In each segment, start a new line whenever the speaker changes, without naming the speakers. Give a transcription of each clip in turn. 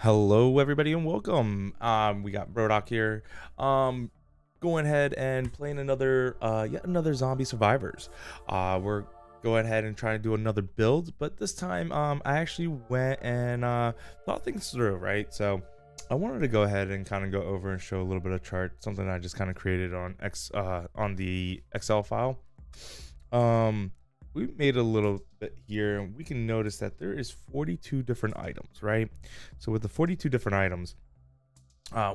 Hello, everybody, and welcome. We got Brodock here. Going ahead and playing yet another Zombie Survivors. We're going ahead and trying to do another build, but this time, I actually went and thought things through, right? So, I wanted to go ahead and kind of go over and show a little bit of chart, something I just kind of created on the Excel file. We made a little bit here, and we can notice that there is 42 different items, right? So with the 42 different items, I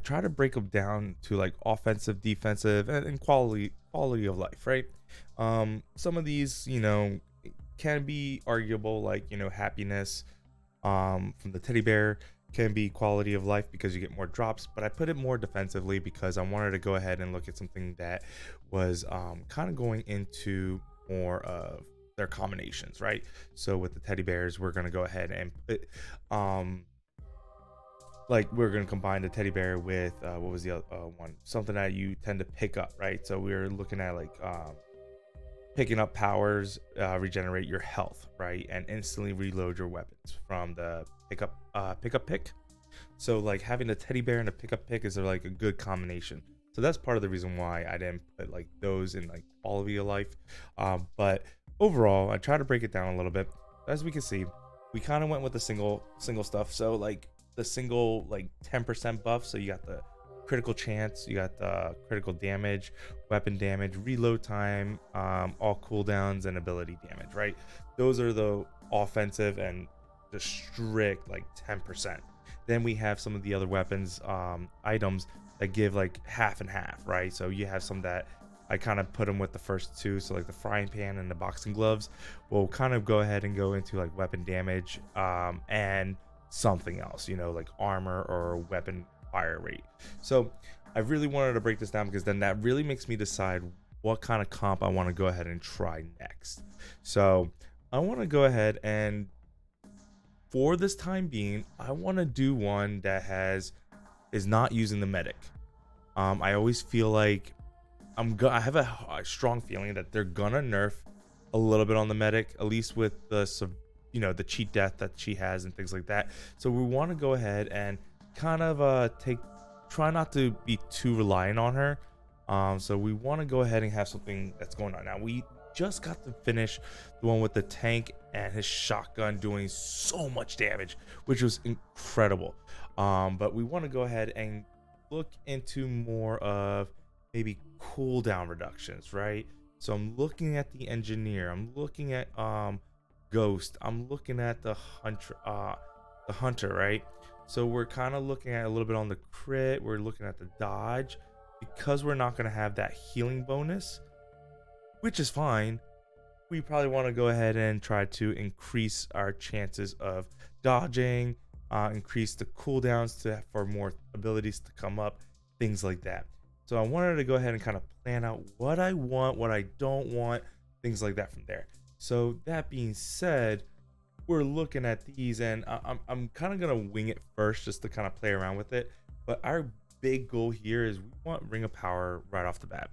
try to break them down to like offensive, defensive, and quality of life, right? Some of these, can be arguable, like happiness, from the teddy bear can be quality of life because you get more drops, but I put it more defensively because I wanted to go ahead and look at something that was kind of going into more of their combinations, right? So with the teddy bears, we're going to go ahead and put like we're going to combine the teddy bear with what was the other one, something that you tend to pick up, right? So we're looking at like picking up powers, regenerate your health, right, and instantly reload your weapons from the pickup pick. So like having a teddy bear and a pickup pick is like a good combination. So that's part of the reason why I didn't put like those in like quality of life. But overall, I try to break it down a little bit. As we can see, we kind of went with the single stuff. So like the single like 10% buff. So you got the critical chance, you got the critical damage, weapon damage, reload time, all cooldowns, and ability damage, right? Those are the offensive and the strict like 10%. Then we have some of the other weapons items that give like half and half, right? So you have some that I kind of put them with the first two, so like the frying pan and the boxing gloves will kind of go ahead and go into like weapon damage and something else, like armor or weapon fire rate. So I really wanted to break this down because then that really makes me decide what kind of comp I want to go ahead and try next. So I want to go ahead and, for this time being, I want to do one that is not using the medic. I always feel like I have a strong feeling that they're gonna nerf a little bit on the medic, at least with the cheat death that she has and things like that. So we want to go ahead and kind of try not to be too reliant on her. So we want to go ahead and have something that's going on. Now we just got to finish the one with the tank and his shotgun doing so much damage, which was incredible. But we want to go ahead and look into more of maybe cooldown reductions, right? So I'm looking at the engineer, I'm looking at ghost, I'm looking at the hunter, right? So we're kind of looking at a little bit on the crit, we're looking at the dodge, because we're not going to have that healing bonus, which is fine. We probably want to go ahead and try to increase our chances of dodging, increase the cooldowns for more abilities to come up, things like that. So I wanted to go ahead and kind of plan out what I want, what I don't want, things like that from there. So that being said, we're looking at these, and I'm kind of gonna wing it first just to kind of play around with it. But our big goal here is we want Ring of Power right off the bat.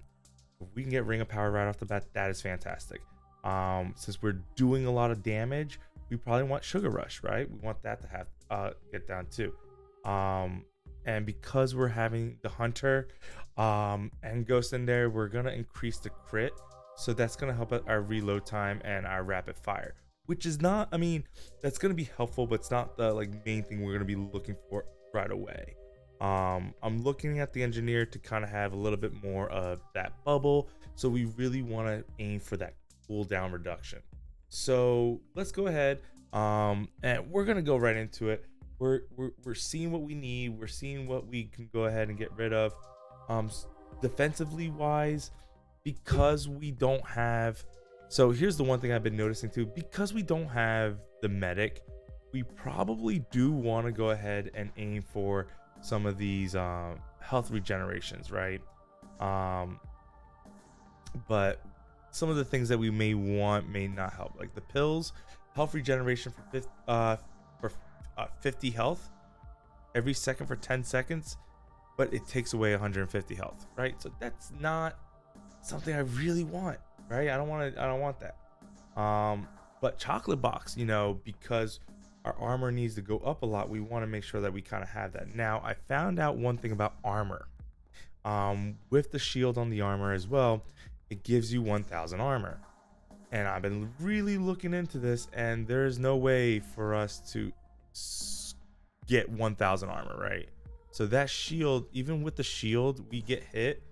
If we can get Ring of Power right off the bat, that is fantastic. Since we're doing a lot of damage, we probably want Sugar Rush, right? We want that to have get down too. And because we're having the Hunter and Ghost in there, we're gonna increase the crit, so that's gonna help our reload time and our rapid fire, which is not, I mean, that's gonna be helpful, but it's not the like main thing we're gonna be looking for right away. I'm looking at the engineer to kind of have a little bit more of that bubble, so we really want to aim for that cooldown reduction. So let's go ahead, and we're gonna go right into it. We're seeing what we need, we're seeing what we can go ahead and get rid of. Defensively wise, because we don't have, so here's the one thing I've been noticing too, because we don't have the medic, we probably do want to go ahead and aim for some of these health regenerations, right? But some of the things that we may want may not help, like the pills, health regeneration for 50 health every second for 10 seconds, but it takes away 150 health, right? So that's not something I really want, right? I don't want that. But chocolate box, because our armor needs to go up a lot, we want to make sure that we kind of have that. Now, I found out one thing about armor. With the shield on the armor as well, it gives you 1000 armor. And I've been really looking into this, and there's no way for us to get 1000 armor, right? So that shield, even with the shield, we get hit,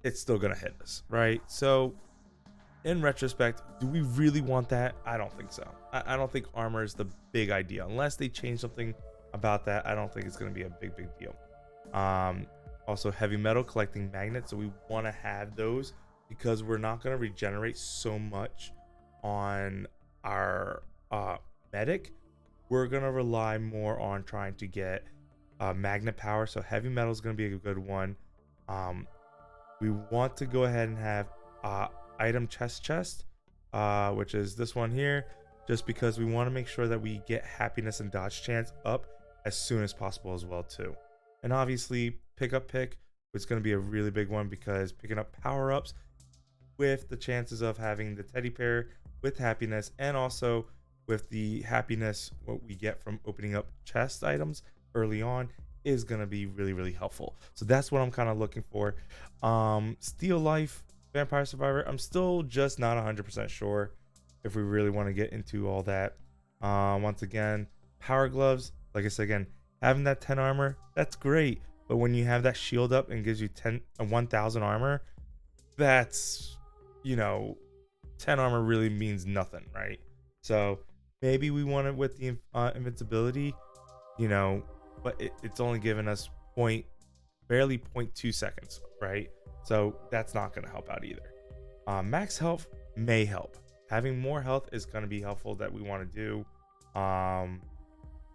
it's still gonna hit us, right? So in retrospect, do we really want that? I don't think so. I don't think armor is the big idea unless they change something about that. I don't think it's going to be a big deal. Also heavy metal, collecting magnets, so we want to have those because we're not going to regenerate so much on our medic. We're going to rely more on trying to get magnet power, so heavy metal is going to be a good one. We want to go ahead and have item chest, which is this one here, just because we want to make sure that we get happiness and dodge chance up as soon as possible as well too. And obviously pick, it's going to be a really big one, because picking up power-ups with the chances of having the teddy bear with happiness, and also with the happiness what we get from opening up chest items early on, is going to be really helpful. So that's what I'm kind of looking for. Steel life, Vampire Survivor, I'm still just not 100% sure if we really want to get into all that. Once again, power gloves, like I said again, having that 10 armor, that's great, but when you have that shield up and gives you 1000 armor, that's, you know, 10 armor really means nothing, right? So maybe we want it with the invincibility, you know, but it's only giving us barely 0.2 seconds, right? So that's not going to help out either. Max health may help. Having more health is going to be helpful, that we want to do.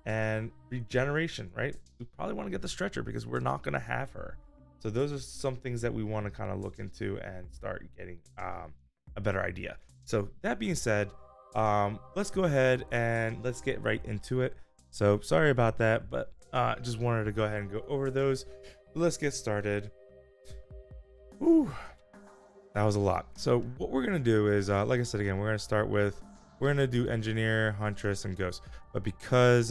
And regeneration, right? We probably want to get the stretcher because we're not going to have her. So those are some things that we want to kind of look into and start getting a better idea. So that being said, let's go ahead and let's get right into it. So sorry about that, but just wanted to go ahead and go over those. Let's get started. Whew, that was a lot. So what we're gonna do is, like I said again, we're gonna do engineer, huntress, and ghost. But because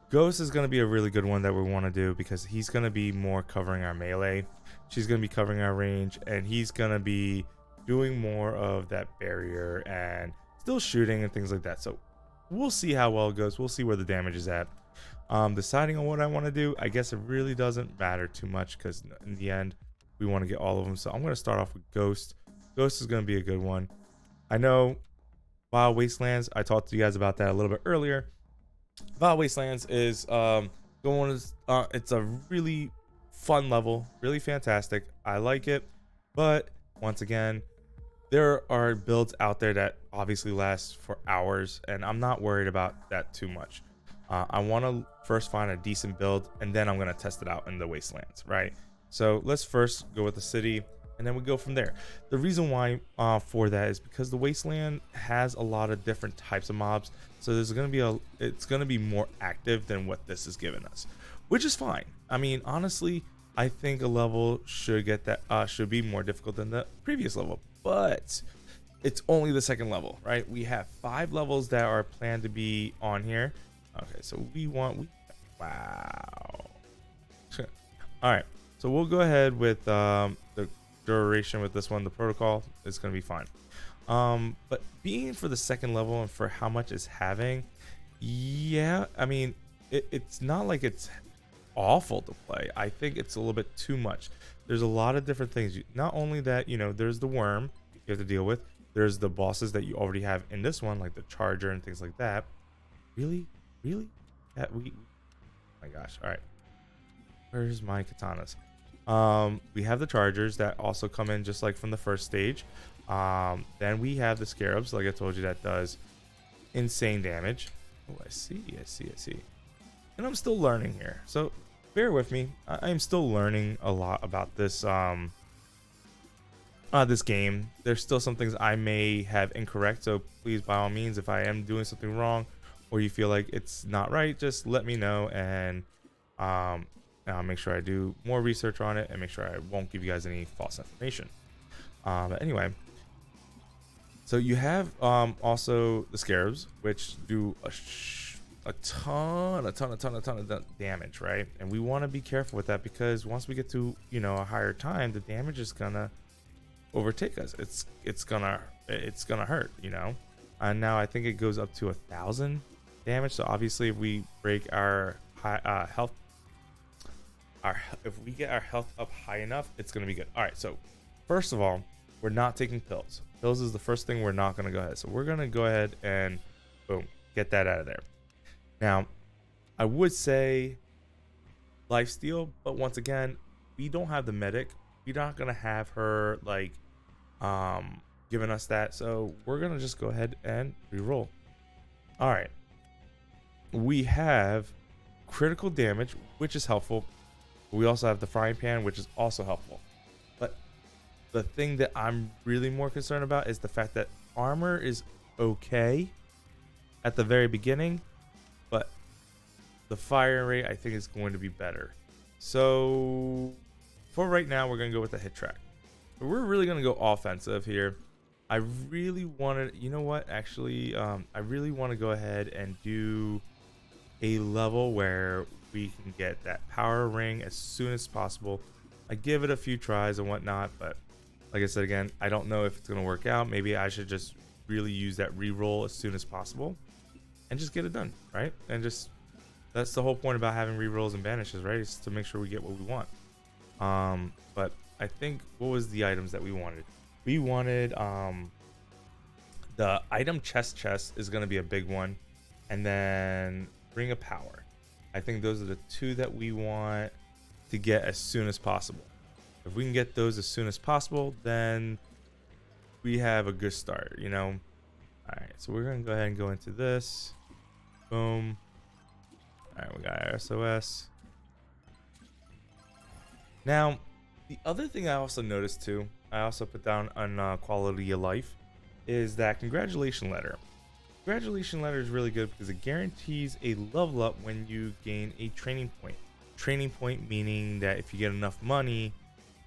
ghost is gonna be a really good one that we want to do, because he's gonna be more covering our melee, she's gonna be covering our range, and he's gonna be doing more of that barrier and still shooting and things like that. So we'll see how well it goes. We'll see where the damage is at. Deciding on what I want to do, I guess it really doesn't matter too much, because in the end we want to get all of them. So I'm going to start off with ghost. Ghost is going to be a good one. I know Wild Wastelands, I talked to you guys about that a little bit earlier. Wild Wastelands is it's a really fun level, really fantastic. I like it, but once again, there are builds out there that obviously last for hours, and I'm not worried about that too much. I want to first find a decent build, and then I'm going to test it out in the Wastelands, right? So let's first go with the city, and then we go from there. The reason why for that is because the Wasteland has a lot of different types of mobs, so there's going to be it's going to be more active than what this is giving us, which is fine. I mean, honestly, I think a level should be more difficult than the previous level, but it's only the second level, right? We have 5 levels that are planned to be on here. Okay, so wow. All right, so we'll go ahead with the duration with this one. The protocol is going to be fine. But being for the second level and for how much it's having, yeah, I mean, it's not like it's awful to play. I think it's a little bit too much. There's a lot of different things. Not only that, you know, there's the worm you have to deal with. There's the bosses that you already have in this one, like the charger and things like that. Really? Yeah, oh my gosh. All right. Where's my katanas? We have the chargers that also come in just like from the first stage. Then we have the scarabs, like I told you, that does insane damage. Oh, I see. And I'm still learning here, so bear with me. I'm still learning a lot about this this game. There's still some things I may have incorrect, so please, by all means, if I am doing something wrong or you feel like it's not right, just let me know, and I'll make sure I do more research on it and make sure I won't give you guys any false information. But anyway, So you have also the scarabs, which do a ton of damage, right? And we want to be careful with that, because once we get to, you know, a higher time, the damage is gonna overtake us. It's gonna hurt, you know. And now I think it goes up to 1,000 damage. So obviously, if we break our health, if we get our health up high enough, it's gonna be good. All right. So first of all, we're not taking pills. Pills is the first thing we're not gonna go ahead. So we're gonna go ahead and boom, get that out of there. Now, I would say lifesteal, but once again, we don't have the medic. We're not gonna have her like giving us that, so we're gonna just go ahead and reroll. All right, we have critical damage, which is helpful. We also have the frying pan, which is also helpful. But the thing that I'm really more concerned about is the fact that armor is okay at the very beginning, but the fire rate I think is going to be better. So for right now, we're gonna go with the hit track. But we're really gonna go offensive here. I really wanted, you know what? Actually, I really want to go ahead and do a level where we can get that power ring as soon as possible. I give it a few tries and whatnot, but like I said again, I don't know if it's gonna work out. Maybe I should just really use that reroll as soon as possible and just get it done, right? And just, that's the whole point about having rerolls and banishes, right? Is to make sure we get what we want. But I think, what was the items that we wanted? We wanted the item chest is going to be a big one, and then ring of power. I think those are the two that we want to get as soon as possible. If we can get those as soon as possible, then we have a good start, you know. All right, so we're going to go ahead and go into this. Boom. All right, we got our SOS. Now, the other thing I also noticed too, I also put down on quality of life, is that congratulation letter. Congratulation letter is really good because it guarantees a level up when you gain a training point. Training point meaning that if you get enough money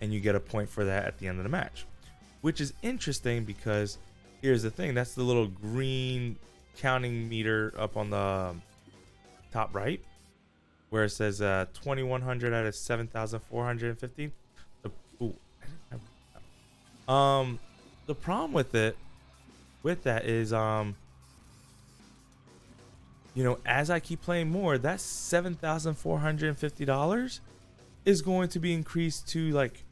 and you get a point for that at the end of the match, which is interesting because here's the thing, that's the little green counting meter up on the top right where it says 2100 out of 7450. The problem with that is you know, as I keep playing more, that $7,450 is going to be increased to like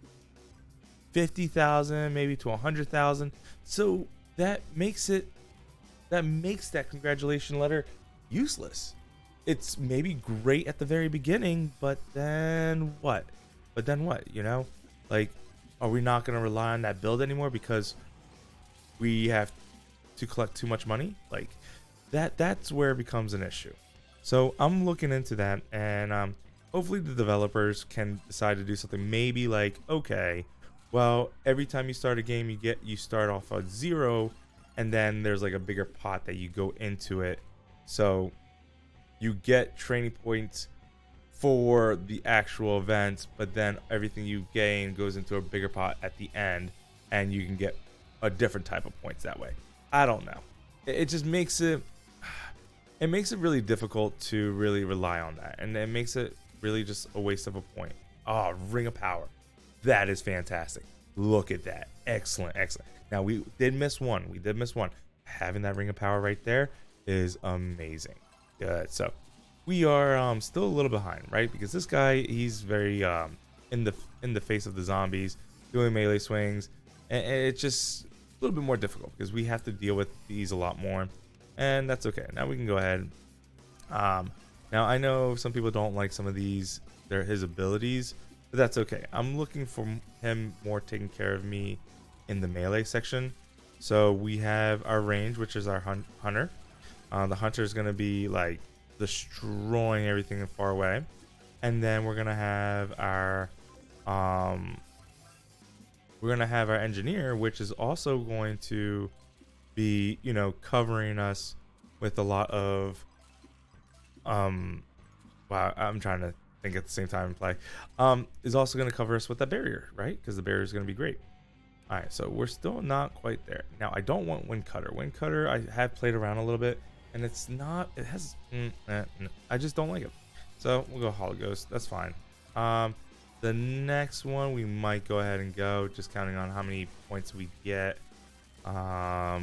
50,000, maybe to 100,000. So that makes that congratulation letter useless. It's maybe great at the very beginning, but then what? You know, like, are we not going to rely on that build anymore because we have to collect too much money? Like that's where it becomes an issue. So I'm looking into that, and hopefully the developers can decide to do something. Maybe like, okay, well, every time you start a game, you start off at 0, and then there's like a bigger pot that you go into it. So you get training points for the actual events, but then everything you gain goes into a bigger pot at the end, and you can get a different type of points that way. I don't know. It just makes it really difficult to really rely on that, and it makes it really just a waste of a point. Oh, ring of power. That is fantastic. Look at that. Excellent. Now we did miss one. Having that ring of power right there is amazing. Good. So we are still a little behind, right? Because this guy, he's very in the face of the zombies, doing melee swings, and it's just a little bit more difficult because we have to deal with these a lot more, and that's okay. Now we can go ahead. Now I know some people don't like some of his abilities, but that's okay. I'm looking for him more taking care of me in the melee section. So we have our range, which is our hunter. The hunter is going to be like destroying everything far away, and then we're gonna have our engineer, which is also going to be, you know, covering us with a lot of wow, I'm trying to think at the same time and play. Is also going to cover us with that barrier, right? Because the barrier is going to be great. All right, so we're still not quite there. Now I don't want wind cutter. Wind cutter I have played around a little bit, and it's not. It has. I just don't like it. So we'll go Hollow Ghost. That's fine. The next one we might go ahead and go, just counting on how many points we get. All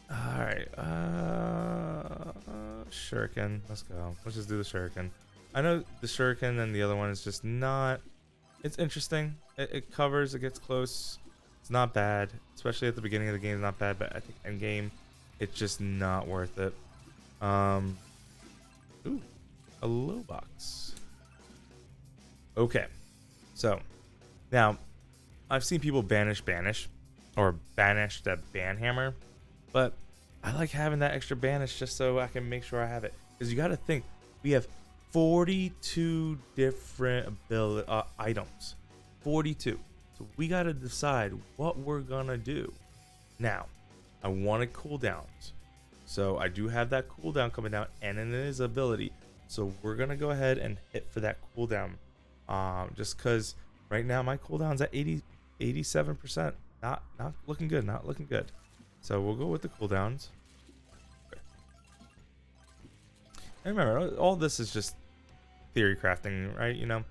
right. Shuriken. Let's go. Let's just do the Shuriken. I know the Shuriken and the other one is just not. It's interesting. It covers. It gets close. It's not bad, especially at the beginning of the game. It's not bad, but I think end game, it's just not worth it. Ooh, a low box. Okay, so now I've seen people banish or banish that ban hammer, but I like having that extra banish just so I can make sure I have it. Because you got to think, we have 42 different ability items. 42. So we got to decide what we're gonna do. Now, I wanted cooldowns, so I do have that cooldown coming down, and it is ability. So we're gonna go ahead and hit for that cooldown. Just because right now my cooldown's at 87%. Not looking good. Not looking good. So we'll go with the cooldowns. Okay. And remember, all this is just theory crafting, right? You know.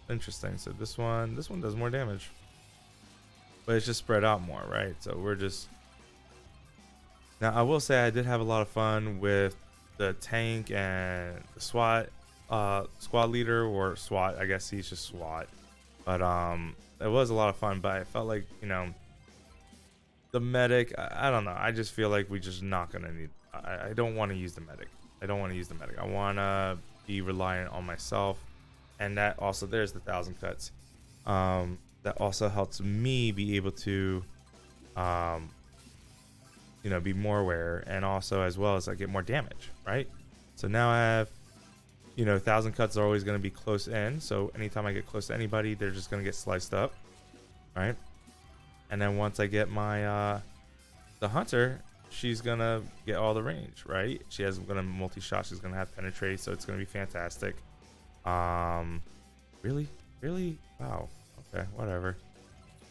Interesting. So this one does more damage, but it's just spread out more, right? So we're just. Now I will say I did have a lot of fun with the tank and the SWAT squad leader, or SWAT. I guess he's just SWAT, but it was a lot of fun. But I felt like, you know, the medic. I don't know. I just feel like we just not gonna need. I don't want to use the medic. I don't want to use the medic. I want to be reliant on myself, and that also, there's the 1,000 cuts. That also helps me be able to, you know, be more aware, and also as well as I get more damage, right? So now I have, you know, 1,000 cuts are always going to be close in. So anytime I get close to anybody, they're just going to get sliced up, right? And then once I get my the hunter, she's gonna get all the range, right? She has gonna multi-shot. She's gonna have penetrate, so it's gonna be fantastic. Really, wow. Okay, whatever.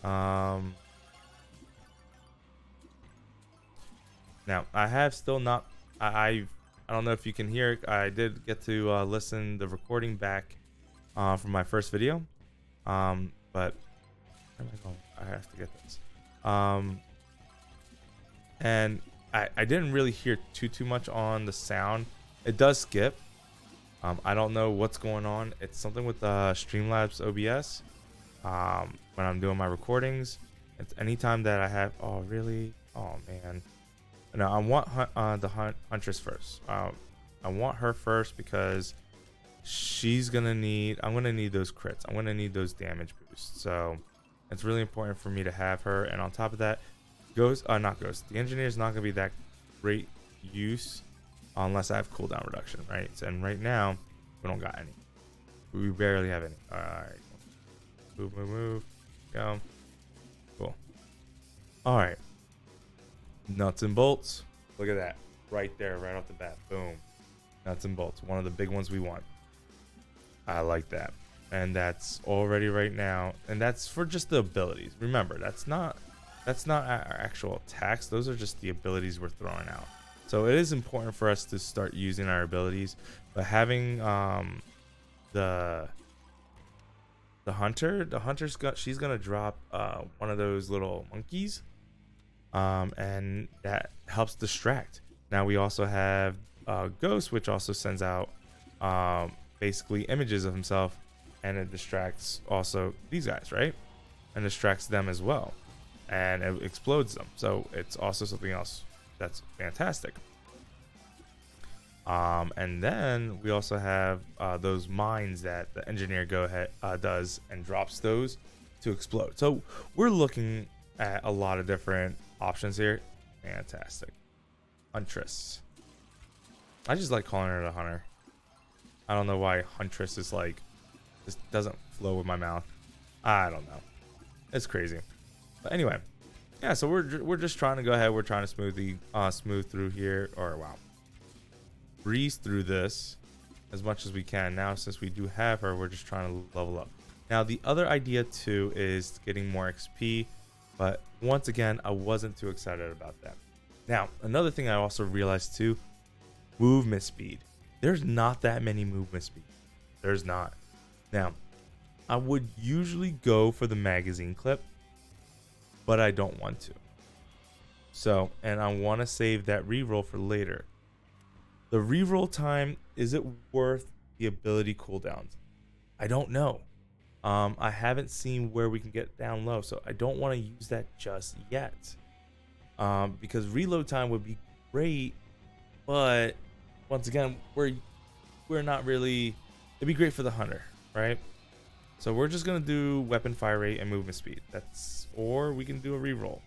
Now I have still not. I don't know if you can hear it. I did get to listen the recording back from my first video, but where am I going? I have to get this. And I didn't really hear too much on the sound. It does skip. I don't know what's going on. It's something with Streamlabs OBS. When I'm doing my recordings, it's anytime that I have. Oh really? Oh man. No, I want the Huntress first. I want her first because she's gonna need. I'm gonna need those crits. I'm gonna need those damage boosts. So it's really important for me to have her. And on top of that, not Ghost. The engineer is not gonna be that great use unless I have cooldown reduction, right? And right now we don't got any. We barely have any. All right, move, go. Cool. All right. Nuts and bolts. Look at that right there, right off the bat. Boom. Nuts and bolts. One of the big ones we want. I like that. And that's already right now. And that's for just the abilities. Remember, that's not our actual attacks. Those are just the abilities we're throwing out. So it is important for us to start using our abilities. But having the hunter's she's gonna drop one of those little monkeys. And that helps distract. Now we also have Ghost, which also sends out basically images of himself, and it distracts also these guys, right? And distracts them as well, and it explodes them. So it's also something else that's fantastic. And then we also have those mines that the engineer does and drops those to explode. So we're looking at a lot of different options here. Fantastic. Huntress. I just like calling her the hunter. I don't know why Huntress is like, this doesn't flow with my mouth. I don't know. It's crazy. But anyway, yeah. So we're just trying to go ahead. We're trying to smooth through here, or wow, breeze through this as much as we can. Now since we do have her, we're just trying to level up. Now, the other idea too is getting more XP, but once again, I wasn't too excited about that. Now, another thing I also realized too, movement speed. There's not that many movement speed. There's not. Now, I would usually go for the magazine clip, but I don't want to. So, and I want to save that reroll for later. The reroll time, is it worth the ability cooldowns? I don't know. I haven't seen where we can get down low, so I don't want to use that just yet. Because reload time would be great, but once again, we're not really. It'd be great for the hunter, right? So we're just gonna do weapon fire rate and movement speed. Or we can do a reroll.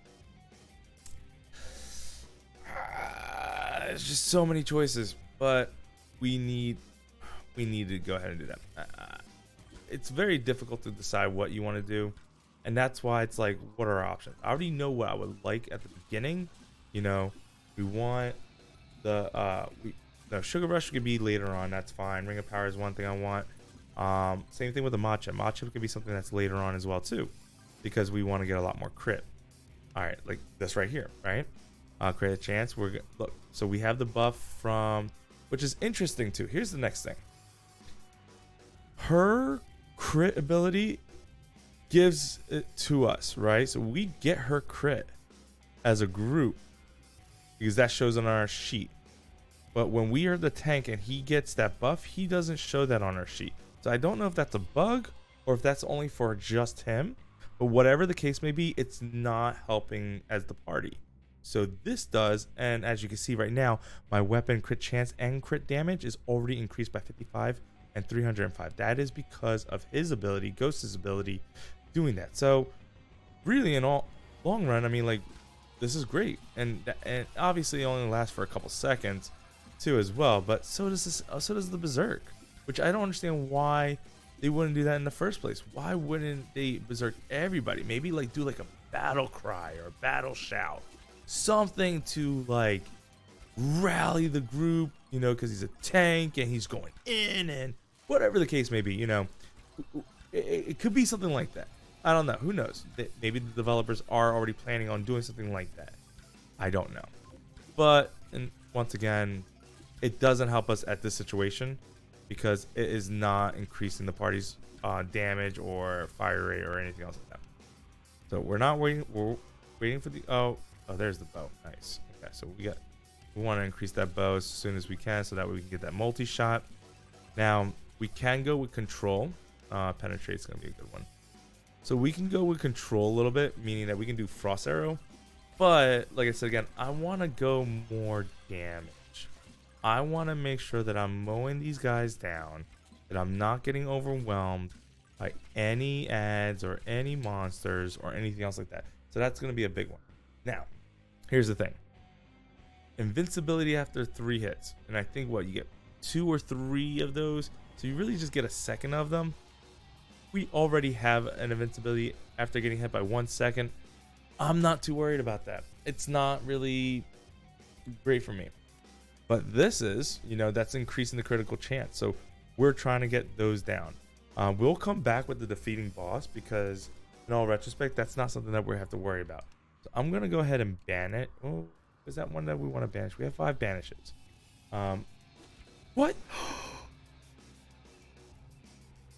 There's just so many choices, but we need to go ahead and do that. It's very difficult to decide what you want to do, and that's why it's like, what are our options? I already know what I would like at the beginning. You know, we want the Sugar Rush could be later on. That's fine. Ring of Power is one thing I want. Same thing with the Matcha. Matcha could be something that's later on as well too, because we want to get a lot more crit. All right, like this right here, right? Create a chance. Look. So we have the buff from, which is interesting too. Here's the next thing. Her crit ability gives it to us, right? So we get her crit as a group because that shows on our sheet. But when we are the tank and he gets that buff, he doesn't show that on our sheet. So I don't know if that's a bug or if that's only for just him. But whatever the case may be, it's not helping as the party. So this does, and as you can see right now, my weapon crit chance and crit damage is already increased by 55 and 305. That is because of his ability, Ghost's ability, doing that. So really, in all long run, I mean, like, this is great, and obviously it only lasts for a couple seconds too as well. But so does the Berserk, which I don't understand why they wouldn't do that in the first place. Why wouldn't they Berserk everybody? Maybe like do like a battle cry or a battle shout, something to like rally the group, you know, because he's a tank and he's going in, and whatever the case may be, you know, it could be something like that. I don't know. Who knows? Maybe the developers are already planning on doing something like that. I don't know. But, and once again, it doesn't help us at this situation because it is not increasing the party's damage or fire rate or anything else like that. So we're not waiting. We're waiting for the oh, there's the bow. Nice. Okay, so we want to increase that bow as soon as we can so that way we can get that multi shot. Now we can go with control. Penetrate's gonna be a good one. So we can go with control a little bit, meaning that we can do frost arrow. But like I said again, I want to go more damage. I want to make sure that I'm mowing these guys down, that I'm not getting overwhelmed by any ads or any monsters or anything else like that. So that's going to be a big one. Now, here's the thing. Invincibility after 3 hits. And I think what, you get 2 or 3 of those. So you really just get a second of them. We already have an invincibility after getting hit by 1 second. I'm not too worried about that. It's not really great for me. But this is, you know, that's increasing the critical chance. So we're trying to get those down. We'll come back with the defeating boss because in all retrospect, that's not something that we have to worry about. So I'm going to go ahead and ban it. Oh, is that one that we want to banish? We have 5 banishes. What?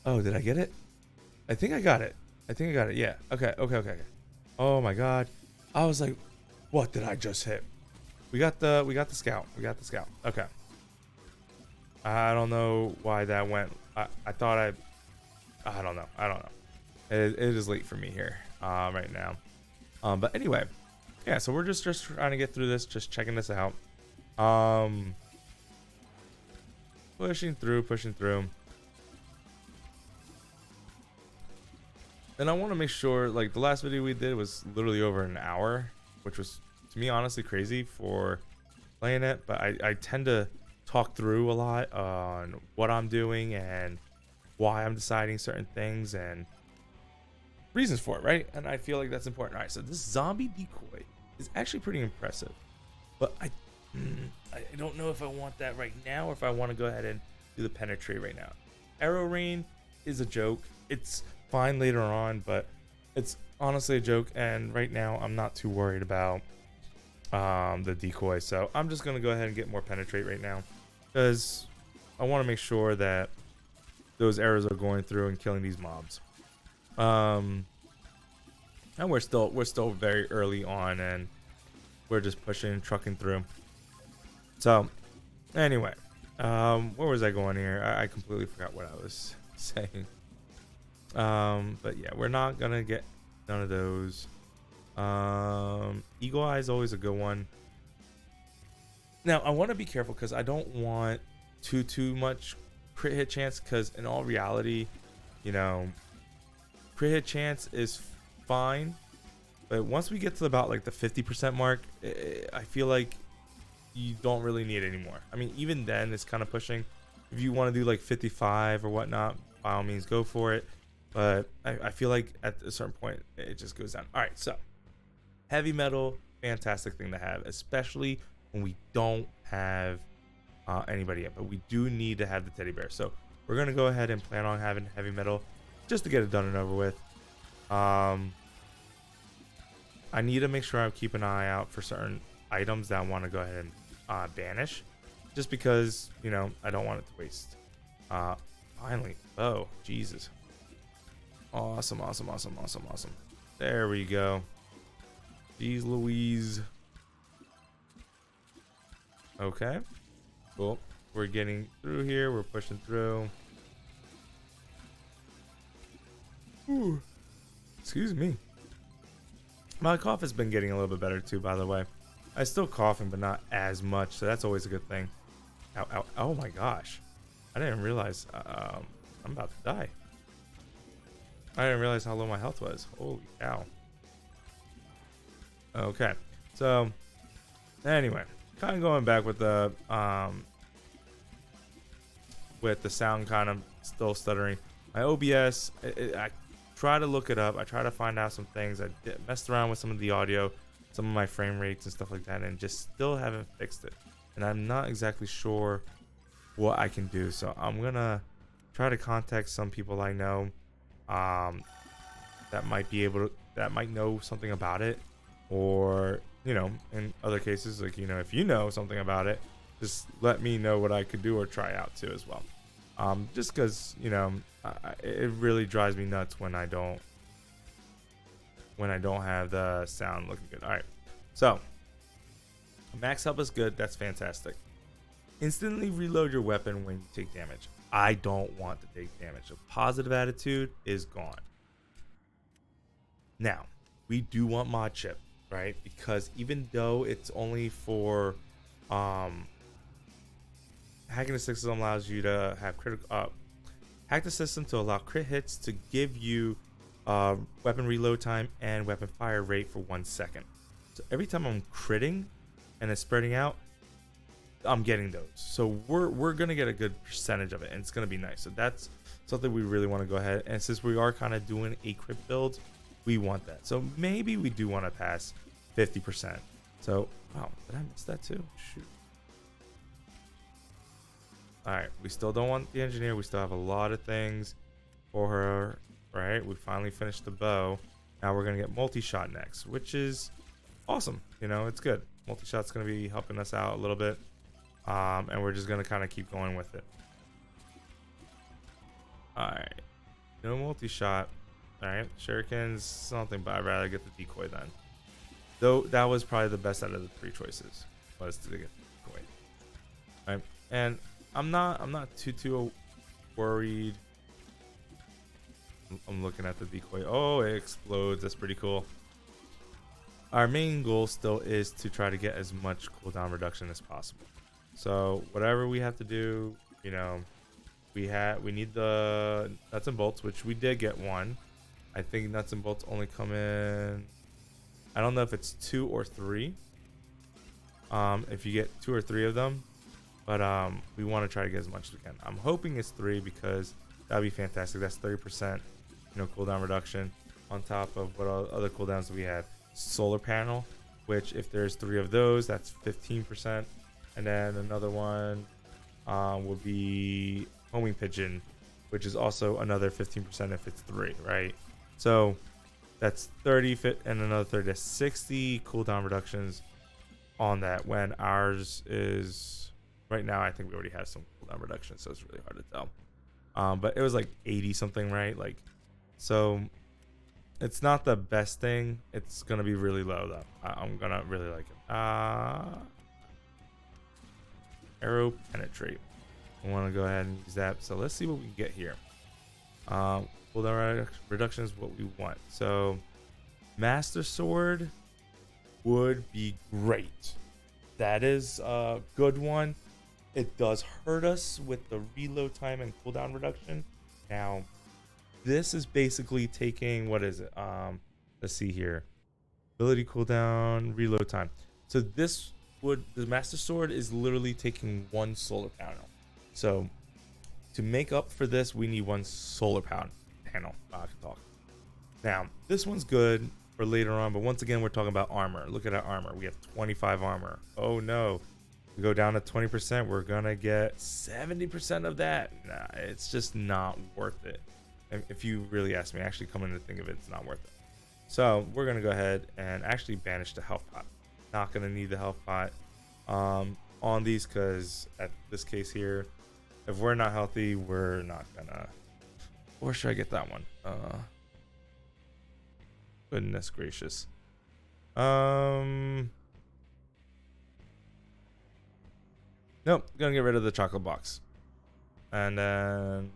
Oh, did I get it? I think I got it. Yeah. Okay. Oh my god. I was like, what did I just hit? We got the scout. Okay. I don't know why that went. I thought I don't know. It is late for me here right now. But anyway, yeah, so we're just trying to get through this, just checking this out. Pushing through. And I want to make sure, like, the last video we did was literally over an hour, which was, to me, honestly crazy for playing it. But I tend to talk through a lot on what I'm doing and why I'm deciding certain things and reasons for it, right? And I feel like that's important. All right, so this zombie decoy is actually pretty impressive. But I don't know if I want that right now or if I want to go ahead and do the penetrate right now. Arrow rain is a joke. It's fine later on, but it's honestly a joke. And right now, I'm not too worried about the decoy. So I'm just gonna go ahead and get more penetrate right now, because I want to make sure that those arrows are going through and killing these mobs. And we're still very early on, and we're just pushing, trucking through. So anyway, where was I going here? I completely forgot what I was saying. But yeah, we're not gonna get none of those. Eagle Eye is always a good one. Now I want to be careful because I don't want too much crit hit chance, because in all reality, you know, crit hit chance is fine, but once we get to about like the 50% mark, I feel like you don't really need it anymore. I mean, even then it's kind of pushing. If you want to do like 55 or whatnot, by all means go for it, but I feel like at a certain point it just goes down. All right, so heavy metal, fantastic thing to have, especially when we don't have anybody yet, but we do need to have the teddy bear. So we're gonna go ahead and plan on having heavy metal just to get it done and over with. I need to make sure I keep an eye out for certain items that I want to go ahead and banish, just because, you know, I don't want it to waste. Finally, oh Jesus, awesome. There we go. Jeez Louise. Okay, cool. We're getting through here. We're pushing through. Ooh. Excuse me. My cough has been getting a little bit better too, by the way. I still coughing, but not as much, so that's always a good thing. Ow, ow, oh my gosh. I didn't realize I'm about to die. I didn't realize how low my health was. Holy cow. Okay, so anyway, kind of going back with the sound kind of still stuttering. My OBS, I try to look it up. I try to find out some things. I messed around with some of the audio, some of my frame rates and stuff like that, and just still haven't fixed it. And I'm not exactly sure what I can do. So I'm gonna try to contact some people I know that might know something about it, or, you know, in other cases, like, you know, if you know something about it, just let me know what I could do or try out too as well. Just because, you know, it really drives me nuts when I don't have the sound looking good. All right, so max health is good. That's fantastic. Instantly reload your weapon when you take damage. I don't want to take damage. A positive attitude is gone. Now, we do want mod chip, right? Because even though it's only for hacking the system allows you to have critical hack the system to allow crit hits to give you weapon reload time and weapon fire rate for 1 second. So every time I'm critting and it's spreading out, I'm getting those. So we're gonna get a good percentage of it, and it's gonna be nice. So that's something we really want to go ahead, and since we are kind of doing a crit build, we want that. So maybe we do want to pass 50%. So wow, did I miss that too? Shoot. All right, we still don't want the engineer. We still have a lot of things for her. Right, we finally finished the bow. Now we're gonna get multi-shot next, which is awesome. You know, it's good. Multi-shot's gonna be helping us out a little bit, and we're just gonna kind of keep going with it. All right, no multi-shot. All right, shuriken's something, but I'd rather get the decoy then. Though that was probably the best out of the 3 choices, was to get the decoy. All right, and I'm not too worried. I'm looking at the decoy. Oh, it explodes. That's pretty cool. Our main goal still is to try to get as much cooldown reduction as possible. So whatever we have to do, you know, we need the nuts and bolts, which we did get one. I think nuts and bolts only come in, I don't know if it's 2 or 3. If you get 2 or 3 of them, but we want to try to get as much as we can. I'm hoping it's 3 because that'd be fantastic. That's 30%, you know, cooldown reduction on top of what other cooldowns we have. Solar panel, which if there's 3 of those, that's 15%, and then another one will be homing pigeon, which is also another 15% if it's 3, right? So that's 30 fit and another 30. That's 60 cooldown reductions on that, when ours is right now. I think we already have some cooldown reductions, so it's really hard to tell. But it was like 80 something, right? Like, so it's not the best thing. It's gonna be really low though. I'm gonna really like it. Arrow penetrate. I want to go ahead and use that. So let's see what we can get here. Cooldown reduction is what we want. So Master Sword would be great. That is a good one. It does hurt us with the reload time and cooldown reduction. Now, this is basically taking, what is it? Let's see here. Ability cooldown, reload time. So this would, the Master Sword is literally taking 1 solar panel. So to make up for this, we need 1 solar panel. I can talk. Now, this one's good for later on, but once again, we're talking about armor. Look at our armor. We have 25 armor. Oh no. We go down to 20%, we're gonna get 70% of that. Nah, it's just not worth it. And if you really ask me, actually coming to think of it, it's not worth it. So we're gonna go ahead and actually banish the health pot. Not gonna need the health pot on these, because at this case here, if we're not healthy, we're not gonna. Or should I get that one? Goodness gracious. Nope, gonna get rid of the chocolate box. And then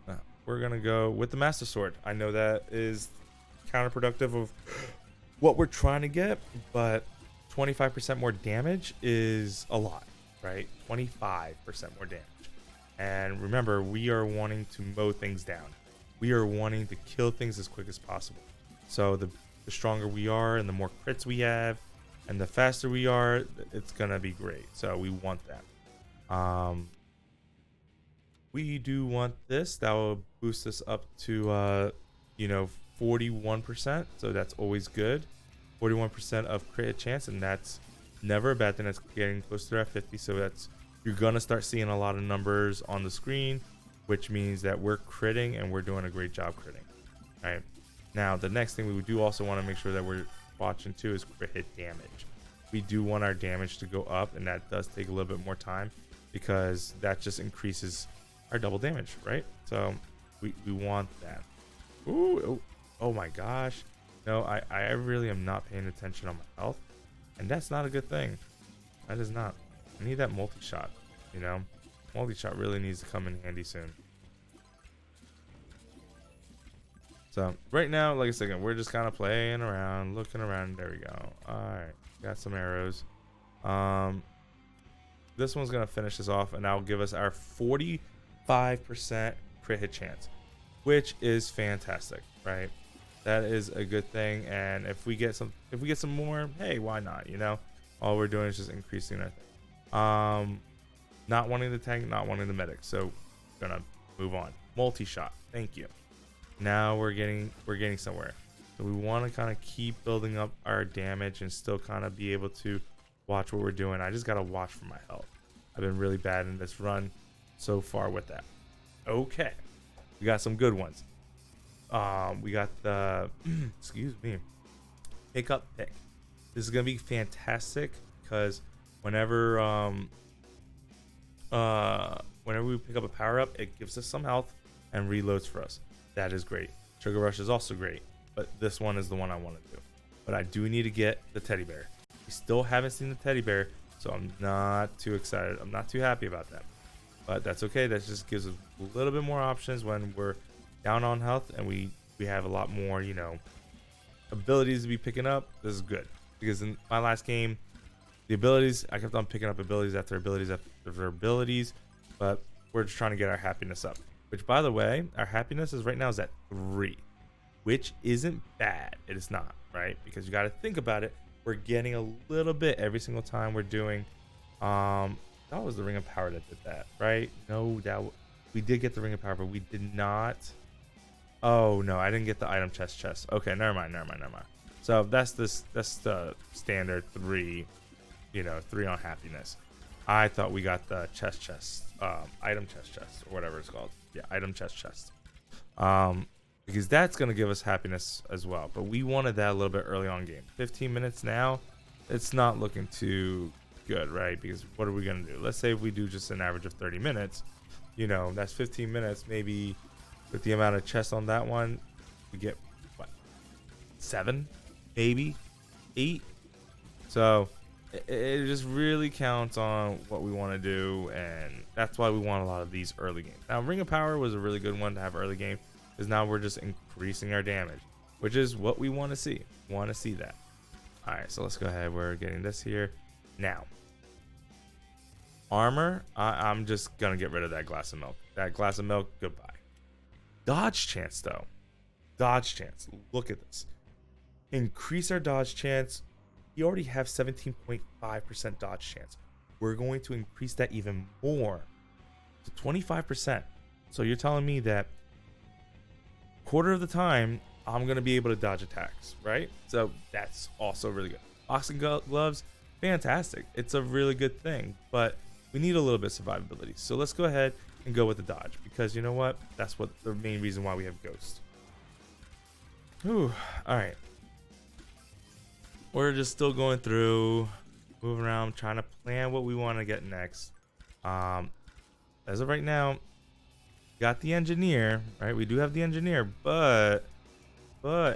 we're gonna go with the Master Sword. I know that is counterproductive of what we're trying to get, but 25% more damage is a lot, right? 25% more damage. And remember, we are wanting to mow things down. We are wanting to kill things as quick as possible. So the stronger we are and the more crits we have and the faster we are, it's gonna be great. So we want that. We do want this. That will boost us up to 41%, so that's always good. 41% of crit chance, and that's never a bad thing. That's getting close to that 50, so that's, you're gonna start seeing a lot of numbers on the screen, which means that we're critting and we're doing a great job critting. All right, now the next thing we do also want to make sure that we're watching too is crit hit damage. We do want our damage to go up, and that does take a little bit more time, because that just increases our double damage, right? So we want that. Ooh, oh my gosh. No, I really am not paying attention on my health, and that's not a good thing. That is not. I need that multi-shot, Multi-shot really needs to come in handy soon. So right now, like I said, we're just kind of playing around, looking around. There we go. All right, got some arrows. This one's gonna finish this off, and that'll give us our 45% crit hit chance, which is fantastic, right? That is a good thing. And if we get some more, hey, why not? All we're doing is just increasing our thing. Not wanting the tank, not wanting the medic, so gonna move on. Multi-shot, thank you. Now we're getting somewhere. So we want to kind of keep building up our damage and still kind of be able to watch what we're doing. I just gotta watch for my health. I've been really bad in this run so far with that. Okay, we got some good ones. We got the excuse me, pick up pick. This is gonna be fantastic, because whenever we pick up a power up, it gives us some health and reloads for us. That is great. Sugar Rush is also great, but this one is the one I want to do. But I do need to get the teddy bear. We still haven't seen the teddy bear, so I'm not too excited. I'm not too happy about that, but that's okay. That just gives us a little bit more options when we're down on health, and we have a lot more abilities to be picking up. This is good, because in my last game, the abilities, I kept on picking up abilities after abilities after abilities, but we're just trying to get our happiness up, which, by the way, our happiness is right now is at 3, which isn't bad. It is not, right? Because you got to think about it. We're getting a little bit every single time we're doing. That was the Ring of Power that did that, right? No, we did get the Ring of Power, but we did not. Oh no, I didn't get the item chest. Okay, never mind. So that's the standard 3, 3 on happiness. I thought we got the chest, item chest, or whatever it's called. Yeah, item chest. Because that's going to give us happiness as well. But we wanted that a little bit early on game. 15 minutes now, it's not looking too good, right? Because what are we going to do? Let's say if we do just an average of 30 minutes, you know, that's 15 minutes. Maybe with the amount of chests on that one, we get, what, 7, maybe 8. So it just really counts on what we want to do, and that's why we want a lot of these early games. Now, Ring of Power was a really good one to have early game, because now we're just increasing our damage, which is what we want to see. Want to see that. All right, so let's go ahead. We're getting this here now. Armor, I'm just gonna get rid of that glass of milk. That glass of milk, goodbye. Dodge chance though, dodge chance. Look at this. Increase our dodge chance. We already have 17.5% dodge chance. We're going to increase that even more to 25%. So you're telling me that quarter of the time I'm going to be able to dodge attacks, right? So that's also really good. Boxing gloves, fantastic. It's a really good thing, but we need a little bit of survivability. So let's go ahead and go with the dodge, because you know what? That's what the main reason why we have Ghost. Whew. All right. We're just still going through, moving around, trying to plan what we want to get next. As of right now, got the engineer, right? We do have the engineer, but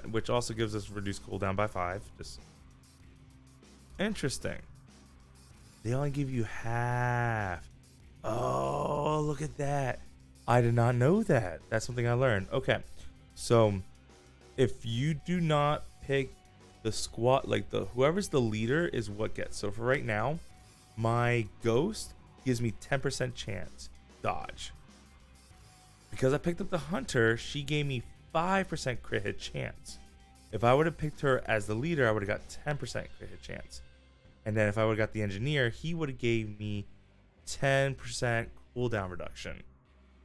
which also gives us reduced cooldown by 5. Just interesting. They only give you half. Oh, look at that. I did not know that. That's something I learned. Okay. So if you do not pick the squad, like whoever's the leader is what gets. So for right now, my Ghost gives me 10% chance dodge. Because I picked up the Hunter, she gave me 5% crit hit chance. If I would have picked her as the leader, I would have got 10% crit hit chance. And then if I would have got the Engineer, he would have gave me 10% cooldown reduction.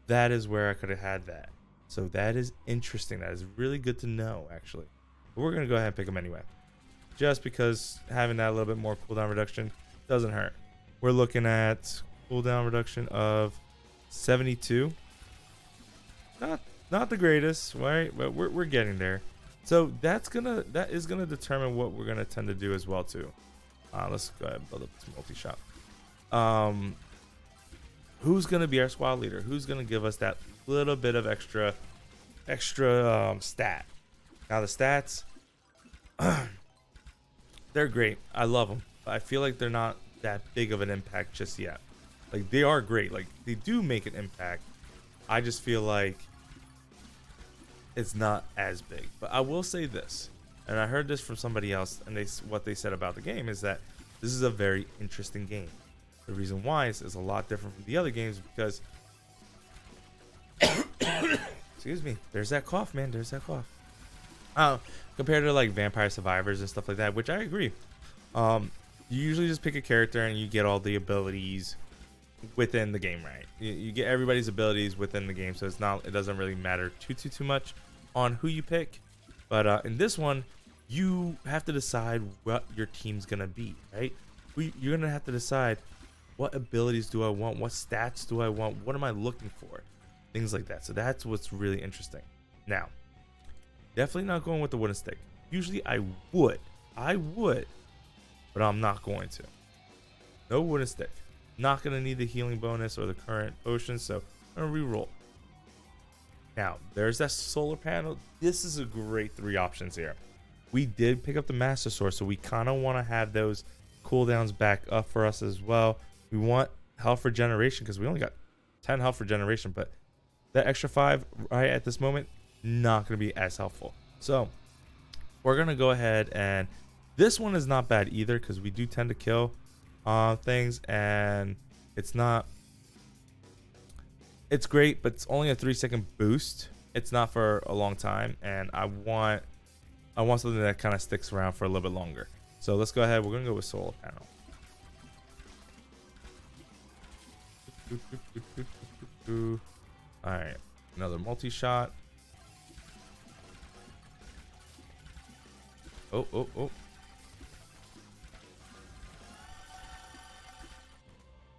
That is where I could have had that. So that is interesting. That is really good to know, actually. But we're going to go ahead and pick him anyway. Just because having that a little bit more cooldown reduction doesn't hurt. We're looking at cooldown reduction of 72. Not the greatest, right? But we're getting there. So that is gonna determine what we're gonna tend to do as well too. Let's go ahead and build up this multi-shot. Who's gonna be our squad leader? Who's gonna give us that little bit of extra stat? Now the stats, they're great. I love them. But I feel like they're not that big of an impact just yet. Like, they are great. Like, they do make an impact. I just feel like it's not as big. But I will say this, and I heard this from somebody else, and what they said about the game is that this is a very interesting game. The reason why is a lot different from the other games because excuse me, there's that cough, man. There's that cough. Compared to like Vampire Survivors and stuff like that, which I agree. You usually just pick a character and you get all the abilities within the game, right? You get everybody's abilities within the game, so it doesn't really matter too much on who you pick. But in this one, you have to decide what your team's gonna be, right? You're gonna have to decide what abilities do I want, what stats do I want, what am I looking for, things like that. So that's what's really interesting. Now, definitely not going with the wooden stick. Usually I would, but I'm not going to. No wooden stick. Not gonna need the healing bonus or the current potion, so I'm gonna re-roll. Now, there's that solar panel. This is a great 3 options here. We did pick up the Master Sword, so we kind of want to have those cooldowns back up for us as well. We want health regeneration because we only got 10 health regeneration, but that extra 5 right at this moment, not going to be as helpful. So we're going to go ahead, and this one is not bad either because we do tend to kill things, and it's great, but it's only a 3-second boost. It's not for a long time, and I want something that kind of sticks around for a little bit longer. So let's go ahead. We're gonna go with solar panel. All right, another multi-shot. Oh. All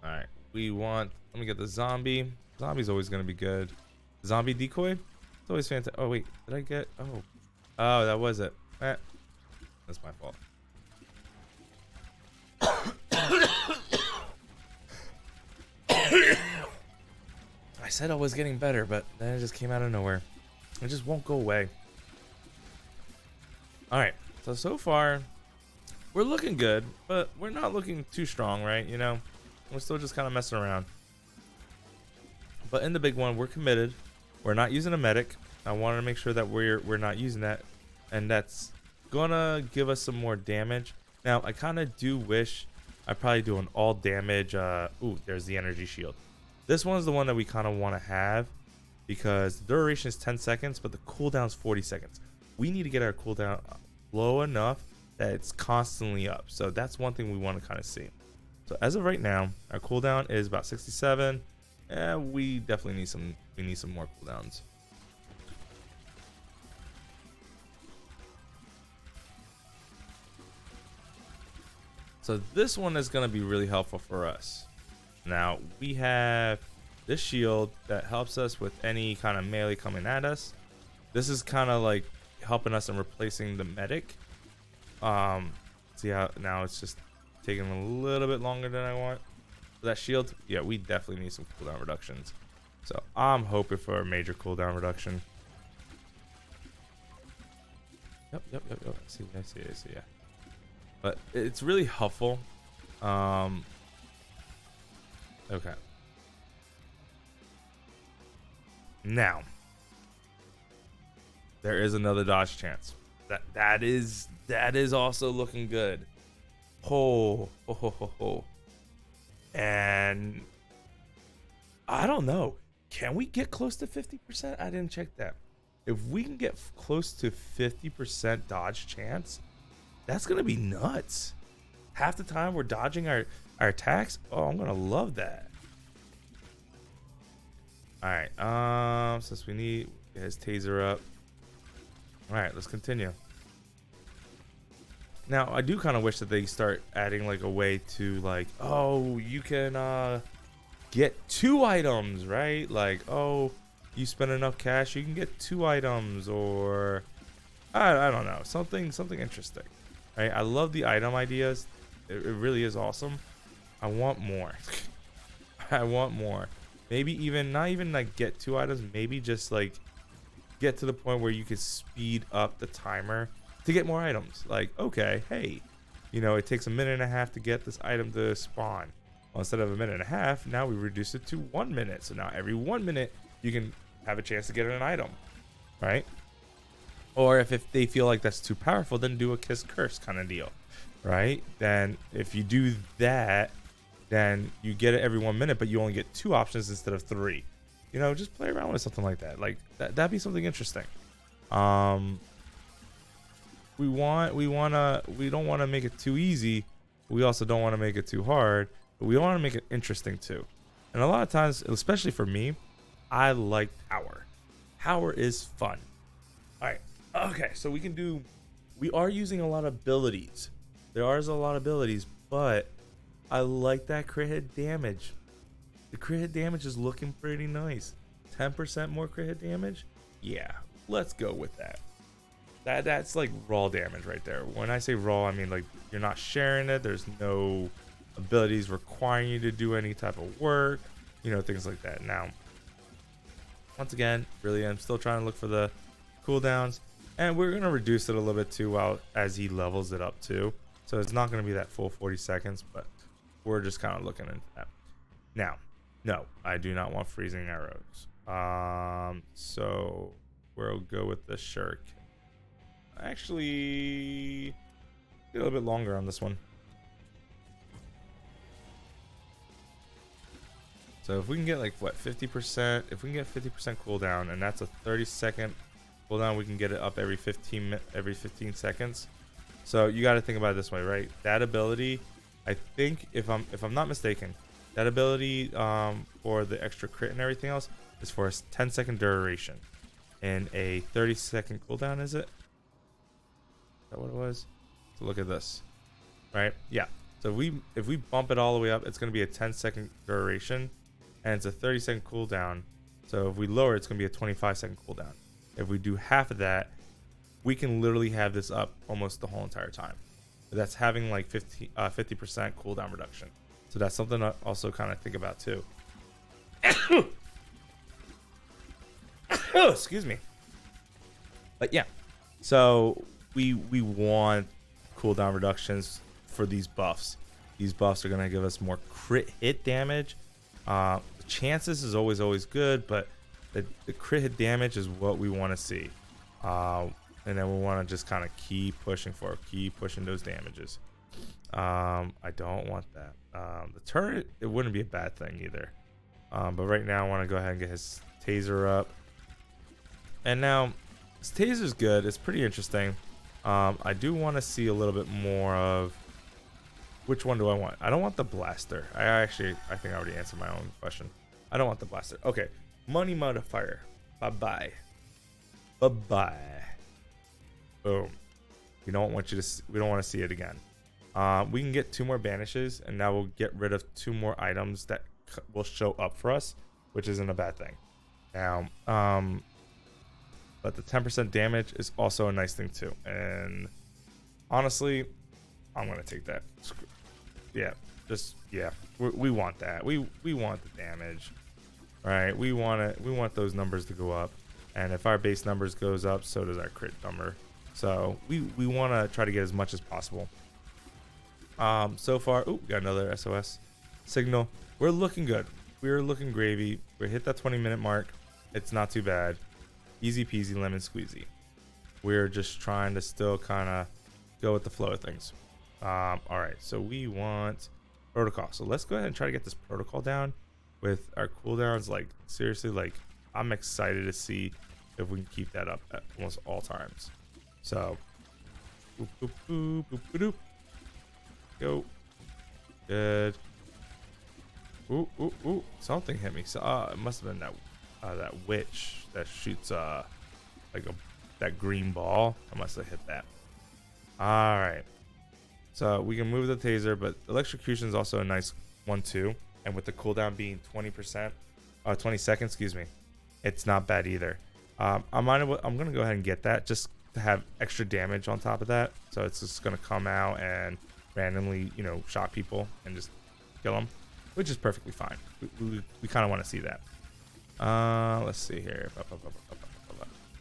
right, let me get the zombie. Zombie's always gonna be good. Zombie decoy, it's always fantastic. Oh wait, did I get? Oh, that was it. That's my fault. I said I was getting better, but then it just came out of nowhere. It just won't go away. All right, so far we're looking good, but we're not looking too strong, right? You know, we're still just kind of messing around. But in the big one, we're committed. We're not using a medic. I wanted to make sure that we're not using that, and that's gonna give us some more damage. Now, I kind of do wish I probably do an all damage. Ooh, there's the energy shield. This one's the one that we kind of want to have because the duration is 10 seconds, but the cooldown is 40 seconds. We need to get our cooldown low enough that it's constantly up. So that's one thing we want to kind of see. So as of right now, our cooldown is about 67. We definitely need some more cooldowns. So this one is going to be really helpful for us. Now we have this shield that helps us with any kind of melee coming at us. This is kind of like helping us in replacing the medic. See how now it's just taking a little bit longer than I want. That shield, yeah, we definitely need some cooldown reductions. So I'm hoping for a major cooldown reduction. Yep. I see, yeah. But it's really helpful. Okay. Now, there is another dodge chance. That is also looking good. Ho. And I don't know. Can we get close to 50%? I didn't check that. If we can get close to 50% dodge chance, that's gonna be nuts. Half the time we're dodging our attacks. Oh, I'm gonna love that. All right. Since we need get his taser up. All right, let's continue. Now, I do kind of wish that they start adding like a way to like, oh, you can get 2 items, right? Like, oh, you spend enough cash, you can get 2 items, or I don't know, something interesting, right? I love the item ideas. It really is awesome. I want more. I want more. Maybe even not even like get 2 items. Maybe just like get to the point where you can speed up the timer to get more items. Like, okay, hey, you know, it takes 1.5 minutes to get this item to spawn. Well, instead of 1.5 minutes, now we reduce it to 1 minute. So now every 1 minute you can have a chance to get an item, right? Or if they feel like that's too powerful, then do a kiss curse kind of deal, right? Then if you do that, then you get it every 1 minute, but you only get 2 options instead of 3. You know, just play around with something like that. Like that'd be something interesting. We don't want to make it too easy. We also don't want to make it too hard, but we want to make it interesting too. And a lot of times, especially for me, I like power. Power is fun. All right. Okay. So we are using a lot of abilities. There is a lot of abilities, but I like that crit hit damage. The crit hit damage is looking pretty nice. 10% more crit hit damage. Yeah. Let's go with that. That's like raw damage right there. When I say raw, I mean like you're not sharing it. There's no abilities requiring you to do any type of work, you know, things like that. Now, once again, really, I'm still trying to look for the cooldowns, and we're gonna reduce it a little bit too as he levels it up too. So it's not gonna be that full 40 seconds, but we're just kind of looking into that. Now, no, I do not want freezing arrows. So we'll go with the shuriken. Actually, get a little bit longer on this one. So if we can get like what 50%, if we can get 50% cooldown, and that's a 30-second cooldown, we can get it up every 15 seconds. So you got to think about it this way, right? That ability, I think if I'm not mistaken, that ability for the extra crit and everything else is for a 10-second duration and a 30-second cooldown. Is it? Is that what it was? So look at this, right? Yeah. So if we bump it all the way up, it's going to be a 10-second duration, and it's a 30-second cooldown. So if we lower it, it's going to be a 25-second cooldown. If we do half of that, we can literally have this up almost the whole entire time. That's having like 50% cooldown reduction. So that's something to also kind of think about too. Excuse me. But yeah, so we want cooldown reductions for these buffs. These buffs are gonna give us more crit hit damage. The chances is always good, but the crit hit damage is what we want to see. And then we want to just kind of keep pushing those damages. I don't want that. The turret, it wouldn't be a bad thing either. But right now I want to go ahead and get his taser up. And now his taser's good. It's pretty interesting. I do want to see a little bit more of which one do I want. I don't want the blaster. I think I already answered my own question. I don't want the blaster. Okay, money modifier. Bye bye. Boom. We don't want to see it again. We can get 2 more banishes, and now we'll get rid of 2 more items that will show up for us, which isn't a bad thing. Now, but the 10% damage is also a nice thing too. And honestly, I'm gonna take that. Yeah, we want that. We want the damage, right? We want those numbers to go up, and if our base numbers goes up, so does our crit number. So we want to try to get as much as possible. So far, we got another SOS signal. We're looking good. We're looking gravy. We hit that 20-minute mark. It's not too bad. Easy peasy lemon squeezy. We're just trying to still kind of go with the flow of things. All right, so we want protocol. So let's go ahead and try to get this protocol down with our cooldowns. Like seriously, like I'm excited to see if we can keep that up at almost all times. So, boop, boop, boop, boop, boop, boop. Go. Good. Ooh. Something hit me. So, it must have been that witch that shoots that green ball. I must have hit that. All right. So we can move the taser, but electrocution is also a nice one too. And with the cooldown being 20 seconds, excuse me, it's not bad either. I'm gonna go ahead and get that just to have extra damage on top of that. So it's just gonna come out and randomly, shock people and just kill them, which is perfectly fine. We kind of want to see that. Let's see here.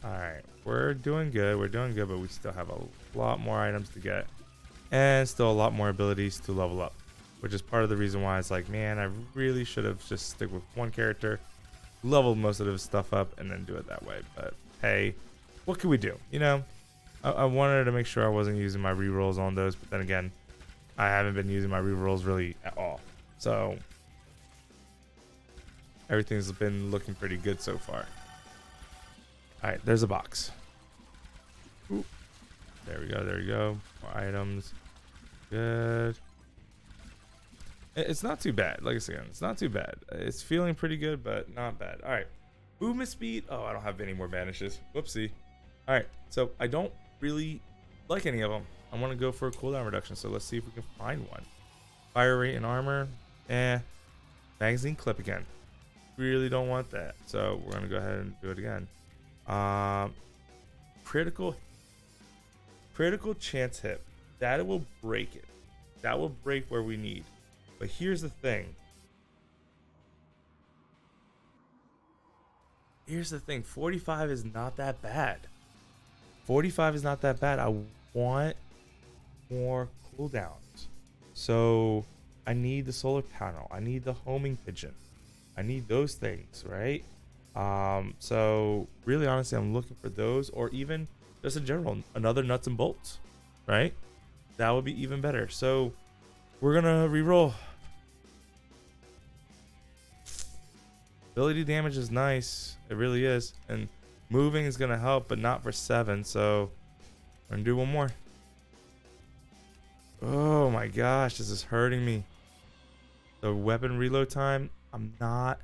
All right, we're doing good, but we still have a lot more items to get and still a lot more abilities to level up, which is part of the reason why it's like, man, I really should have just stick with one character, leveled most of his stuff up, and then do it that way. But hey, what can we do? I wanted to make sure I wasn't using my rerolls on those, but then again, I haven't been using my rerolls really at all. So everything's been looking pretty good so far. All right, there's a box. Ooh. There we go. More items. Good. It's not too bad. Like I said, it's not too bad. It's feeling pretty good, but not bad. All right. Movement speed. Oh, I don't have any more banishes. Whoopsie. All right. So I don't really like any of them. I want to go for a cooldown reduction. So let's see if we can find one. Fire rate and armor. Magazine clip again. Really don't want that. So we're going to go ahead and do it again. Critical chance hit. That will break it. That will break where we need. But here's the thing. 45 is not that bad. 45 is not that bad. I want more cooldowns. So I need the solar panel. I need the homing pigeon. I need those things, right? So really honestly, I'm looking for those, or even just in general, another nuts and bolts, right? That would be even better. So we're gonna reroll. Ability damage is nice. It really is. And moving is gonna help, but not for 7. So we're gonna do one more. Oh my gosh, this is hurting me. The weapon reload time, I'm not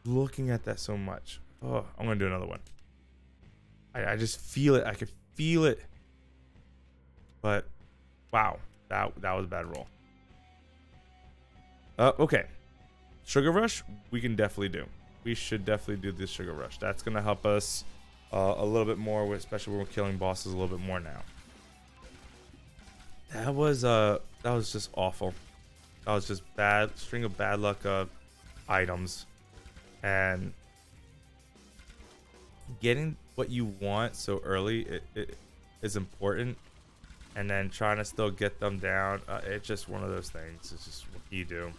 looking at that so much. Oh, I'm gonna do another one. I just feel it. I could feel it. But wow, that was a bad roll. Okay, sugar rush we can definitely do. We should definitely do this sugar rush. That's gonna help us a little bit more, especially when we're killing bosses a little bit more now. That was just awful. That was just bad string of bad luck of items, and getting what you want so early it is important, and then trying to still get them down, it's just one of those things. It's just what you do.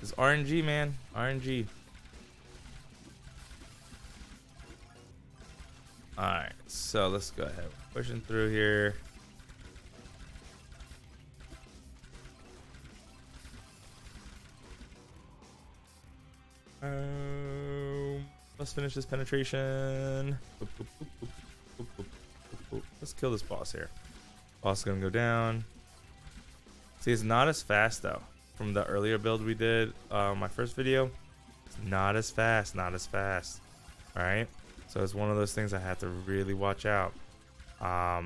It's RNG, man. RNG. Alright, so let's go ahead. Pushing through here. Let's finish this penetration. Let's kill this boss here. Boss is gonna go down. See, it's not as fast though. From the earlier build we did, my first video, it's not as fast, all right? So it's one of those things I have to really watch out. I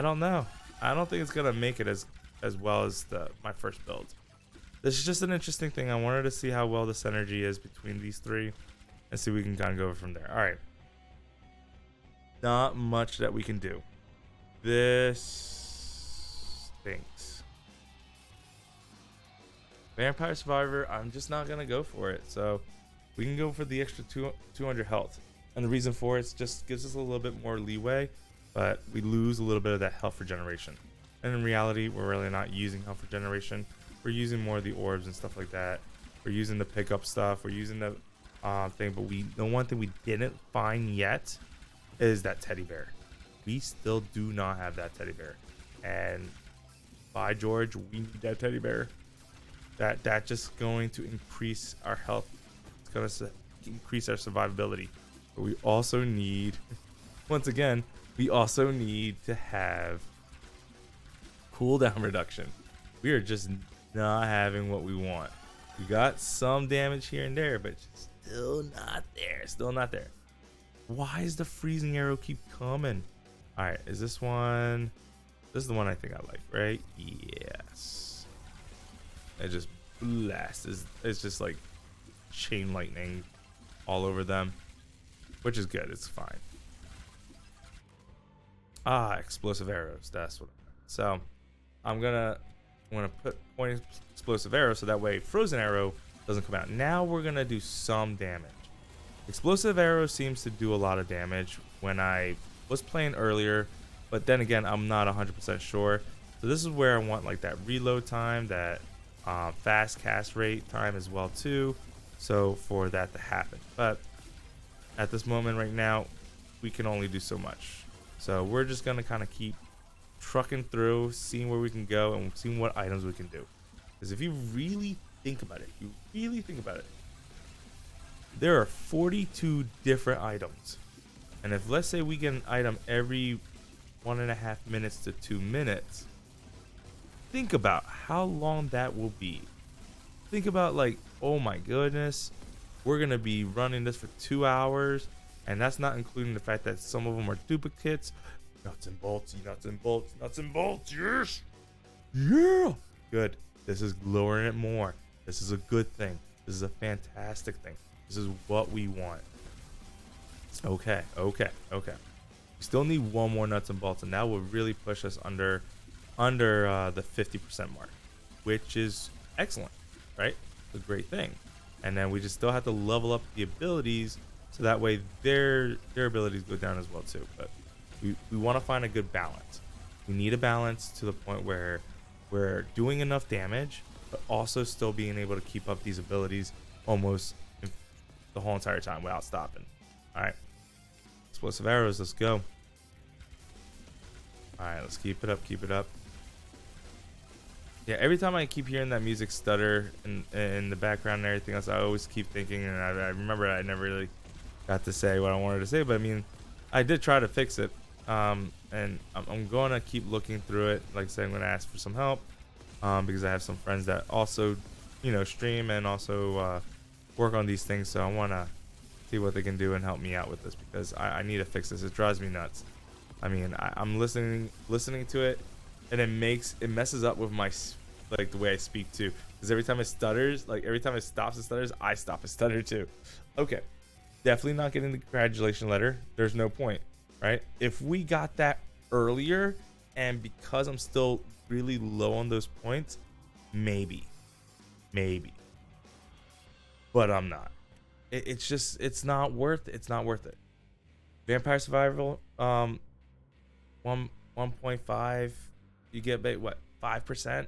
don't know. I don't think it's gonna make it as well as my first build. This is just an interesting thing. I wanted to see how well the synergy is between these three, and see if we can kind of go from there. All right. Not much that we can do. This stinks. Vampire Survivor, I'm just not gonna go for it. So we can go for the extra 200 health, and the reason for it just gives us a little bit more leeway, but we lose a little bit of that health regeneration. And in reality, we're really not using health regeneration. We're using more of the orbs and stuff like that. We're using the pickup stuff. We're using the thing, but the one thing we didn't find yet is that teddy bear. We still do not have that teddy bear, and by George, we need that teddy bear. That just going to increase our health. It's going to increase our survivability. But we also need, once again, we also need to have cooldown reduction. We are just not having what we want. We got some damage here and there, but still not there. Still not there. Why does the freezing arrow keep coming? All right, is this one? This is the one I think I like, right? Yes. It just blasts. It's just like chain lightning all over them, which is good. It's fine. Explosive arrows. That's what. So I'm gonna put point explosive arrow so that way frozen arrow doesn't come out. Now we're gonna do some damage. Explosive arrow seems to do a lot of damage when I was playing earlier, but then again, I'm not 100% sure. So this is where I want like that reload time, that fast cast rate time as well too, so for that to happen. But at this moment right now, we can only do so much. So we're just gonna kind of keep trucking through, seeing where we can go and seeing what items we can do. Because if you really think about it, there are 42 different items, and if let's say we get an item every 1.5 minutes to 2 minutes, think about how long that will be. Think about, like, oh my goodness, we're gonna be running this for 2 hours, and that's not including the fact that some of them are duplicates. Nuts and bolts, yes, yeah, good. This is lowering it more. This is a good thing. This is a fantastic thing. This is what we want. Okay. We still need one more nuts and bolts, and that will really push us under the 50% mark, which is excellent, right? It's a great thing. And then we just still have to level up the abilities so that way their abilities go down as well too. But we want to find a good balance. We need a balance to the point where we're doing enough damage, but also still being able to keep up these abilities almost the whole entire time without stopping. All right, explosive arrows, let's go. All right, let's keep it up. Yeah, every time I keep hearing that music stutter in the background and everything else, I always keep thinking, and I remember I never really got to say what I wanted to say, but I mean, I did try to fix it, and I'm going to keep looking through it. Like I said, I'm going to ask for some help, because I have some friends that also, stream and also work on these things, so I want to see what they can do and help me out with this, because I need to fix this. It drives me nuts. I mean, I'm listening to it, and it messes up with my, like, the way I speak too, because every time it stutters, like every time it stops and stutters, I stop and stutter too. Okay, Definitely not getting the congratulation letter. There's no point, right? If we got that earlier, and because I'm still really low on those points, maybe, but I'm not. It's just, it's not worth it. It's not worth it. Vampire Survival, 1.5, you get what, 5%?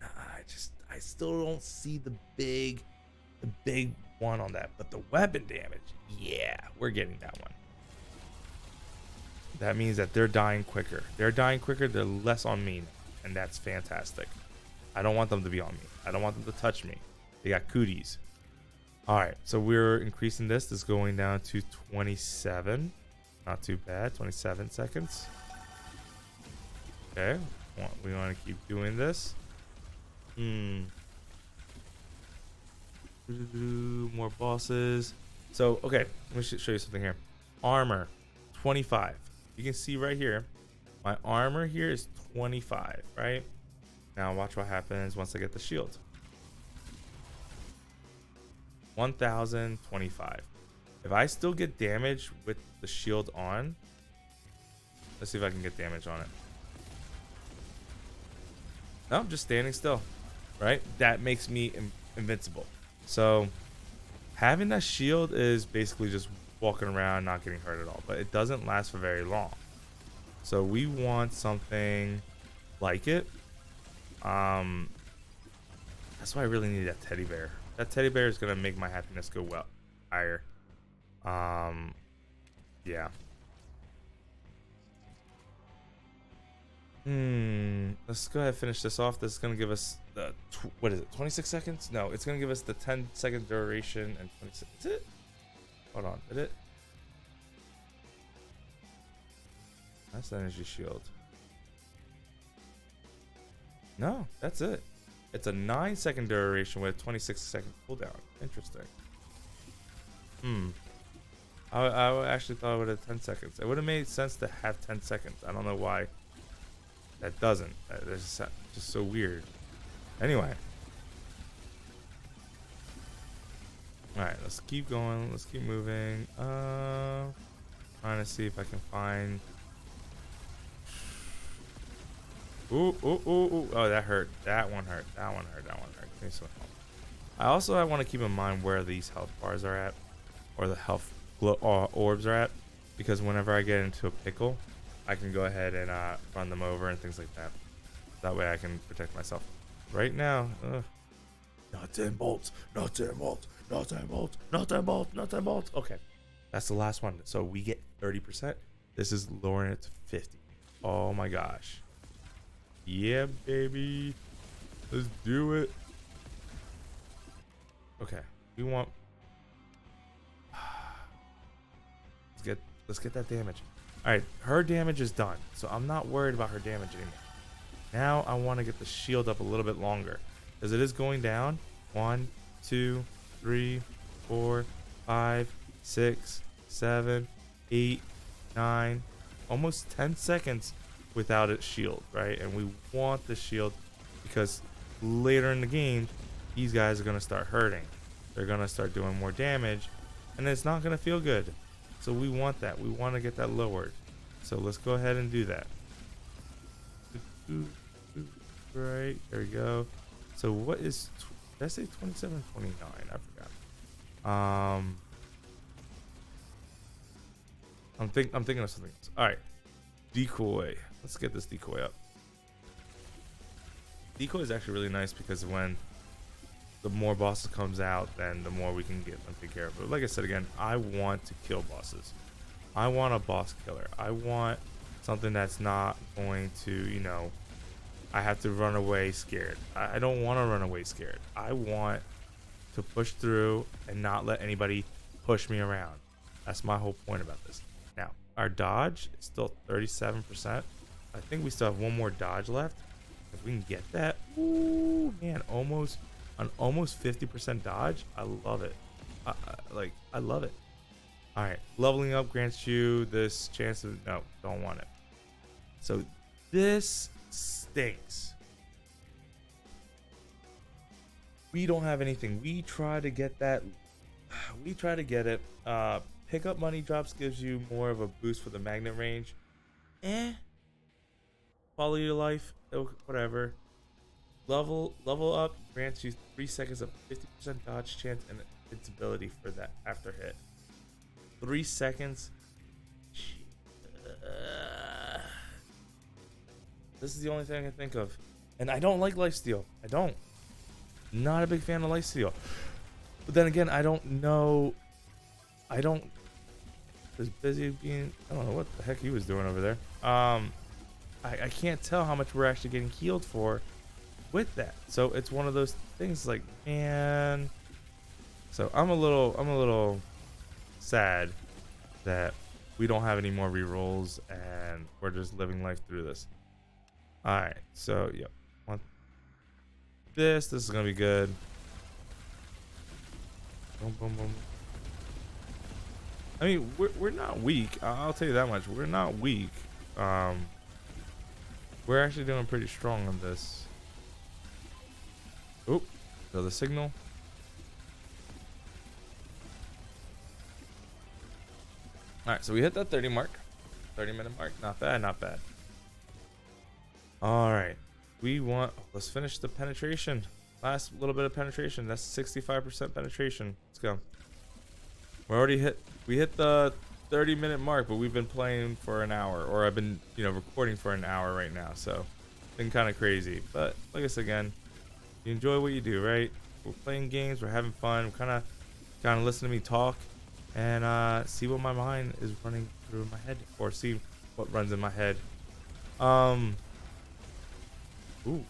I still don't see the big one on that, but the weapon damage, yeah, we're getting that one. That means that they're dying quicker. They're less on me, and that's fantastic. I don't want them to be on me. I don't want them to touch me. They got cooties. All right, so we're increasing this. This is going down to 27. Not too bad. 27 seconds. Okay, we want to keep doing this. More bosses. So, okay, let me show you something here. Armor, 25. You can see right here, my armor here is 25, right? Now watch what happens once I get the shield. 1025. If I still get damage with the shield on, let's see if I can get damage on it. No, I'm just standing still, right? That makes me invincible. So having that shield is basically just walking around, not getting hurt at all, but it doesn't last for very long. So we want something like it. That's why I really need that teddy bear. That teddy bear is gonna make my happiness go well higher. Yeah. Let's go ahead and finish this off. This is gonna give us the what is it? 26 seconds? No, it's gonna give us the 10-second duration and 26. Is it? Hold on. Did it? That's the energy shield. No, that's it. It's a 9-second duration with a 26-second cooldown. Interesting. I actually thought it would have 10 seconds. It would have made sense to have 10 seconds. I don't know why that doesn't. It's just so weird. Anyway. Alright, let's keep going. Let's keep moving. Trying to see if I can find... Ooh. Oh, that hurt. That one hurt. That one hurt. Give me some help. I also want to keep in mind where these health bars are at, or the health orbs are at, because whenever I get into a pickle, I can go ahead and run them over and things like that. That way I can protect myself. Right now, not 10 bolts, not 10 bolts, not 10 bolts, not 10 bolts, not 10 bolts. Okay, that's the last one. So we get 30%. This is lowering it to 50. Oh my gosh. Yeah, baby. Let's do it. Okay, we want... Let's get that damage. All right, her damage is done, so I'm not worried about her damage anymore. Now I want to get the shield up a little bit longer, because it is going down. 1, 2, 3, 4, 5, 6, 7, 8, 9, almost 10 seconds without its shield, right? And we want the shield because later in the game, these guys are going to start hurting. They're going to start doing more damage, and it's not going to feel good. So we want that. We want to get that lowered. So let's go ahead and do that. Right, there we go. So what is, did I say 27, 29? I forgot. I'm thinking of something else. All right, decoy. Let's get this decoy up. Decoy is actually really nice because when the more bosses comes out, then the more we can get them taken care of. But like I said again, I want to kill bosses. I want a boss killer. I want something that's not going to, you know, I have to run away scared. I don't want to run away scared. I want to push through and not let anybody push me around. That's my whole point about this. Now, our dodge is still 37%. I think we still have one more dodge left. If we can get that, ooh, man, almost 50% dodge. I love it. I love it. All right, leveling up grants you this chance of, no, don't want it. So this stinks. We don't have anything. We try to get that. we try to get it. Pick up money drops gives you more of a boost for the magnet range. Quality of life, whatever. Level up grants you 3 seconds of 50% dodge chance and invincibility for that after hit. 3 seconds. This is the only thing I can think of. And I don't like lifesteal. I don't. Not a big fan of lifesteal. But then again, I don't know. I don't. Was busy being. I don't know what the heck he was doing over there. I can't tell how much we're actually getting healed for with that. So it's one of those things like, man. So I'm a little sad that we don't have any more rerolls and we're just living life through this. All right, so yep, this is gonna be good. Boom, boom, boom. I mean, we're not weak. I'll tell you that much. We're not weak. We're actually doing pretty strong on this. Oop, so the signal. All right, so we hit that 30 mark, 30-minute mark. Not bad, not bad. All right, let's finish the penetration. Last little bit of penetration. That's 65% penetration. Let's go. We hit the 30-minute mark, but we've been playing for an hour, or I've been, recording for an hour right now. So, been kind of crazy. But like I said again, you enjoy what you do, right? We're playing games, we're having fun, we're kind of listen to me talk, and see what my mind is running through my head, or see what runs in my head. Ooh,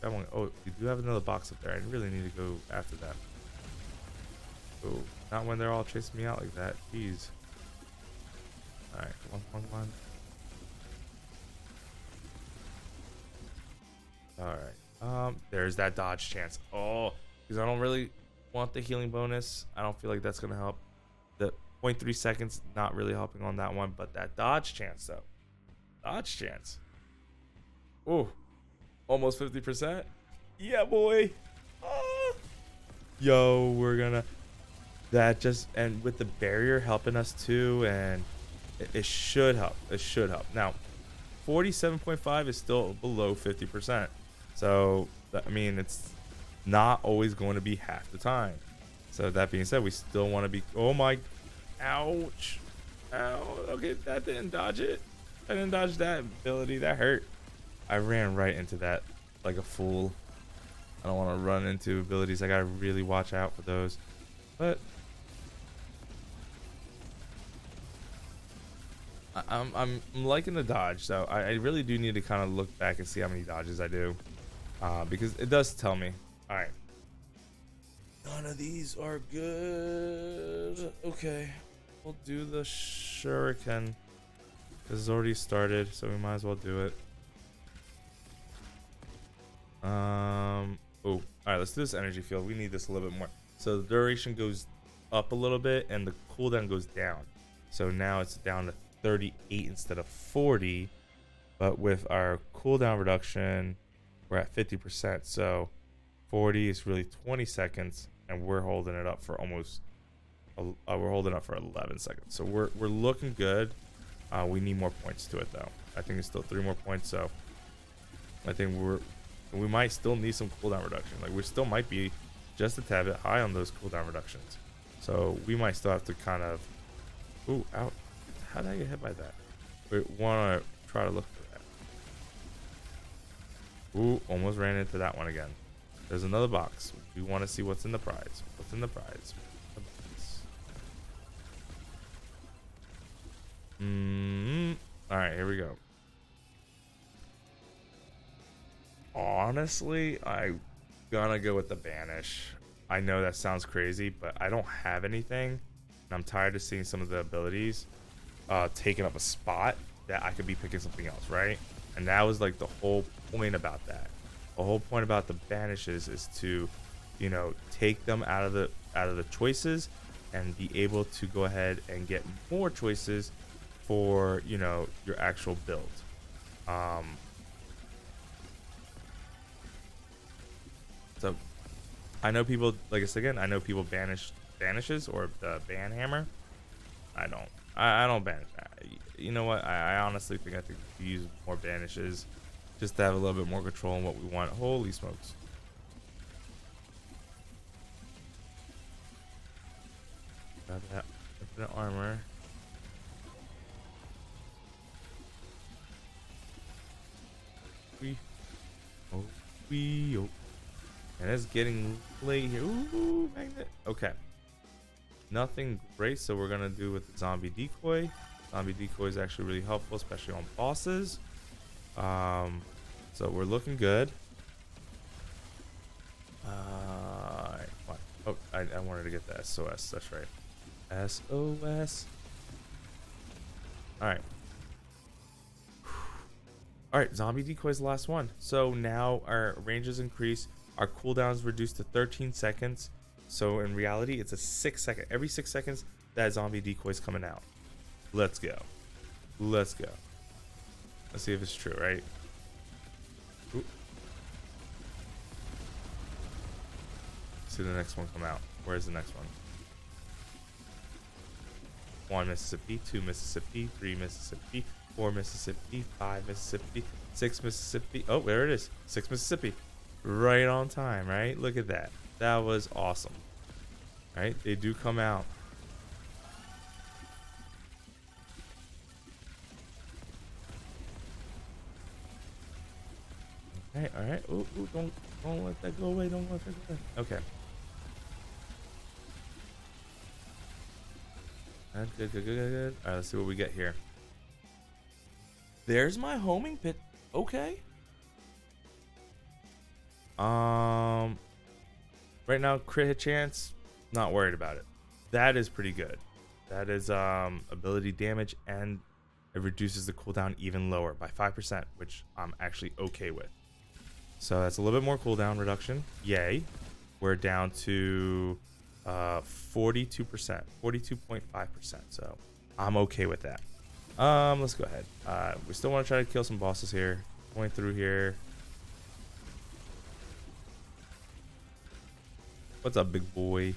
that one. Oh, we do have another box up there. I really need to go after that. Oh, not when they're all chasing me out like that. Jeez. All right, come on. All right. There's that dodge chance. Oh, because I don't really want the healing bonus. I don't feel like that's gonna help. The 0.3 seconds not really helping on that one, but that dodge chance though. Dodge chance. Oh, almost 50%. Yeah, boy. Oh. Yo, we're gonna. That just, and with the barrier helping us too, and it should help. It should help. Now, 47.5 is still below 50%. So, I mean, it's not always going to be half the time. So, that being said, we still want to be, oh my, ouch. Ow, okay, that didn't dodge it. I didn't dodge that ability. That hurt. I ran right into that like a fool. I don't want to run into abilities. I got to really watch out for those. But I'm liking the dodge, so I really do need to kind of look back and see how many dodges I do, because it does tell me. All right, none of these are good. Okay, we'll do the shuriken. This has already started, so we might as well do it. Oh, all right, let's do this energy field. We need this a little bit more. So the duration goes up a little bit and the cooldown goes down. So now it's down to 38 instead of 40, but with our cooldown reduction we're at 50%, so 40 is really 20 seconds and we're holding it up for almost we're holding up for 11 seconds, so we're looking good. We need more points to it though. I think it's still 3 more points, so I think we might still need some cooldown reduction. Like, we still might be just a tad bit high on those cooldown reductions, so we might still have to kind of. Ooh, out. How did I get hit by that? We want to try to look for that. Ooh, almost ran into that one again. There's another box. We want to see what's in the prize. What's in the prize? All right, here we go. Honestly, I'm gonna go with the banish. I know that sounds crazy, but I don't have anything, and I'm tired of seeing some of the abilities taking up a spot that I could be picking something else, right? And that was like the whole point about that. The whole point about the banishes is to, take them out of the choices and be able to go ahead and get more choices for your actual build. So I know people, like I said again, I know people banished banishes or the ban hammer. I don't banish. You know what? I honestly think I think we use more banishes just to have a little bit more control on what we want. Holy smokes. Grab that infinite armor. Oh. And it's getting late here. Ooh, magnet. Okay. Nothing great, so we're gonna do with the zombie decoy. Zombie decoy is actually really helpful, especially on bosses. So we're looking good. Alright, fine. Oh, I wanted to get the SOS. That's right. SOS. Alright. Alright, zombie decoy is the last one. So now our ranges increase. Our cooldowns reduced to 13 seconds. So in reality, it's a 6 second. Every 6 seconds, that zombie decoy is coming out. Let's go. Let's go. Let's see if it's true, right? Ooh. See the next one come out. Where's the next one? 1 Mississippi, 2 Mississippi, 3 Mississippi, 4 Mississippi, 5 Mississippi, 6 Mississippi. Oh, there it is. 6 Mississippi. Right on time, right? Look at that. That was awesome. Right? They do come out. Okay, alright. Ooh, don't let that go away. Don't let that go away. Okay. Good. Alright, let's see what we get here. There's my homing pit. Okay. Right now, crit hit chance, not worried about it. That is pretty good. That is ability damage, and it reduces the cooldown even lower by 5%, which I'm actually okay with. So that's a little bit more cooldown reduction. Yay. We're down to 42%, 42.5%. So I'm okay with that. Let's go ahead. We still want to try to kill some bosses here. Going through here. What's up, big boy?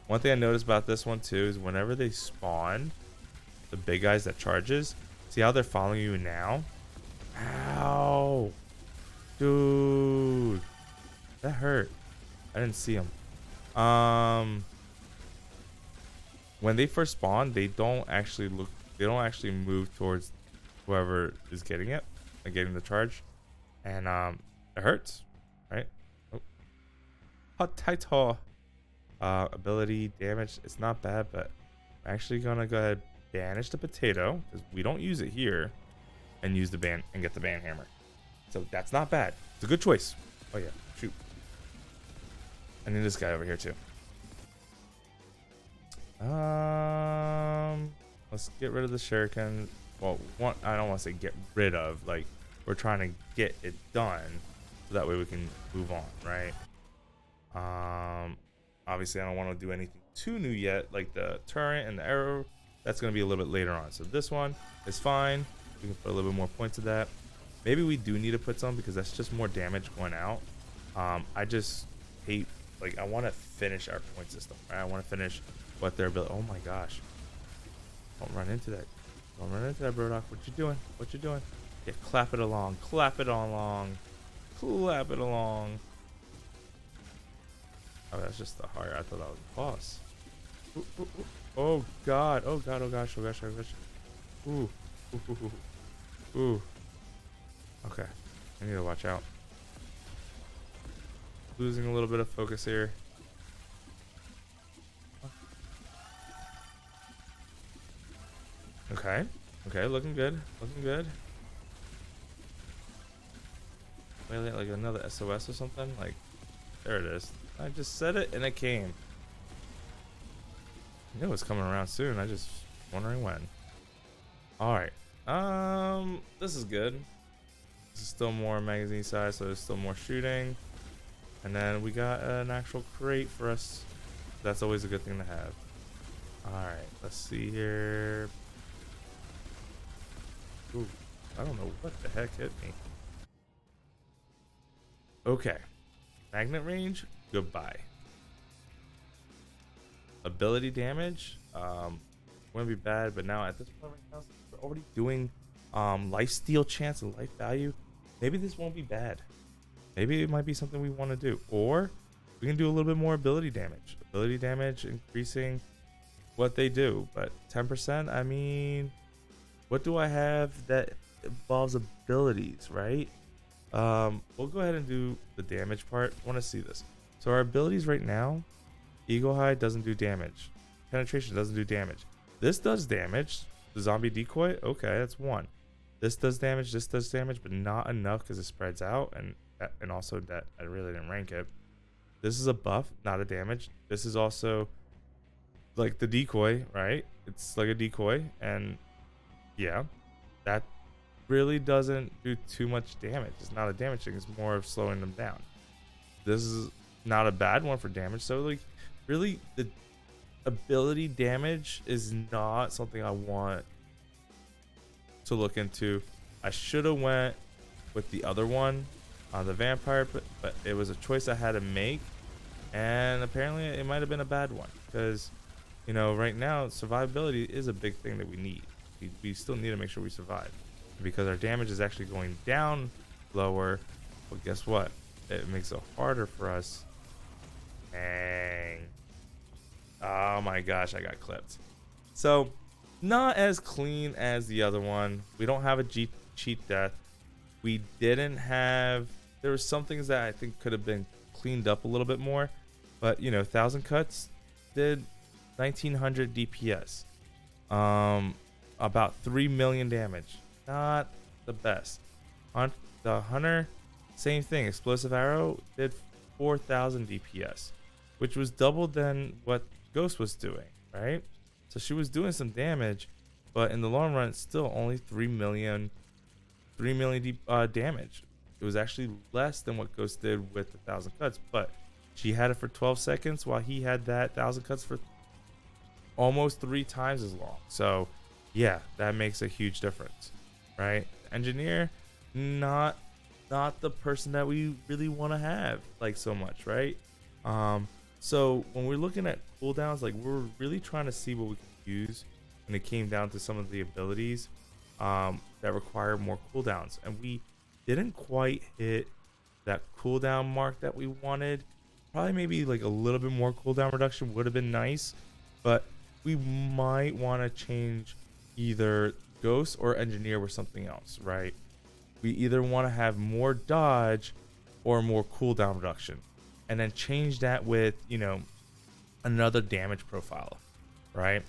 One thing I noticed about this one too is whenever they spawn, the big guys that charges, see how they're following you now? Ow. Dude. That hurt. I didn't see him. When they first spawn, they don't actually move towards whoever is getting it and getting the charge. And it hurts, right? Hot tight. Ability damage, it's not bad, but I'm actually gonna go ahead and banish the potato because we don't use it here, and use the ban and get the ban hammer. So that's not bad. It's a good choice. Oh yeah, shoot. I need this guy over here too. Let's get rid of the shuriken. Well, I don't want to say get rid of. Like, we're trying to get it done so that way we can move on, right? Obviously I don't want to do anything too new yet, like the turret and the arrow. That's going to be a little bit later on. So this one is fine. We can put a little bit more points to that. Maybe we do need to put some because that's just more damage going out. I just hate, like, I want to finish our point system, right? I want to finish what they're building. Oh my gosh. Don't run into that. Don't run into that, Brodock. What you doing? What you doing? Yeah, clap it along. Clap it along. Clap it along. Oh, that's just the heart. I thought that was the boss. Ooh, ooh, ooh. Oh god. Oh god. Oh gosh. Oh gosh. Oh gosh. Ooh. Ooh. Ooh. Ooh. Ooh. Okay. I need to watch out. Losing a little bit of focus here. Okay. Okay. Looking good. Looking good. Wait, like another SOS or something? Like, there it is. I just said it and it came. I knew it was coming around soon. I just wondering when. Alright. This is good. This is still more magazine size, so there's still more shooting. And then we got an actual crate for us. That's always a good thing to have. Alright, let's see here. Ooh, I don't know what the heck hit me. Okay. Magnet range, goodbye. ability damage wouldn't be bad, but now at this point right now, since we're already doing life steal chance and life value, maybe this won't be bad. Maybe it might be something we want to do, or we can do a little bit more ability damage increasing what they do. But 10%, I mean, what do I have that involves abilities, right? We'll go ahead and do the damage part. I want to see this. So our abilities right now, Eagle High doesn't do damage, penetration doesn't do damage. This does damage. The zombie decoy, okay, that's one. This does damage, but not enough because it spreads out, and also that I really didn't rank it. This is a buff, not a damage. This is also like the decoy, right? It's like a decoy, and yeah, that really doesn't do too much damage. It's not a damage thing, it's more of slowing them down. This is not a bad one for damage. So like really the ability damage is not something I want to look into. I should have went with the other one on the vampire, but it was a choice I had to make, and apparently it might have been a bad one, because you know right now survivability is a big thing that we need. We still need to make sure we survive, because our damage is actually going down lower. But guess what, it makes it harder for us. Dang. Oh my gosh, I got clipped. So not as clean as the other one. We don't have a cheat death. We didn't have, there were some things that I think could have been cleaned up a little bit more, but you know, 1,000 cuts did 1900 DPS, about 3 million damage. Not the best. On the hunter, same thing. Explosive arrow did 4,000 DPS, which was double than what Ghost was doing, right? So she was doing some damage, but in the long run, it's still only 3 million damage. It was actually less than what Ghost did with 1,000 cuts, but she had it for 12 seconds while he had that 1,000 cuts for almost 3 times as long. So yeah, that makes a huge difference, right? Engineer, not the person that we really want to have like so much, right? So when we're looking at cooldowns, like we're really trying to see what we can use when it came down to some of the abilities that require more cooldowns, and we didn't quite hit that cooldown mark that we wanted. Probably maybe like a little bit more cooldown reduction would have been nice, but we might want to change either Ghost or Engineer with something else, right? We either want to have more dodge or more cooldown reduction, and then change that with, you know, another damage profile, right?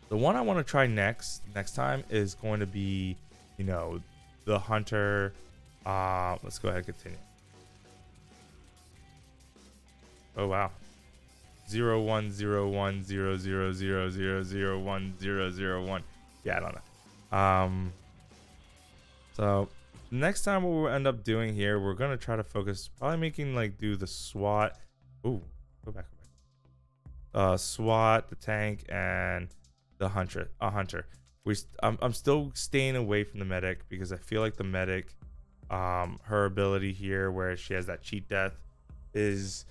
The one I want to try next time is going to be, you know, the hunter. Let's go ahead and continue. Oh wow, 01010000001001. Yeah, I don't know. So next time what we'll end up doing here, we're gonna try to focus, probably making like do the SWAT. Ooh, go back. SWAT, the tank, and the hunter. I'm still staying away from the medic, because I feel like the medic, her ability here where she has that cheat death is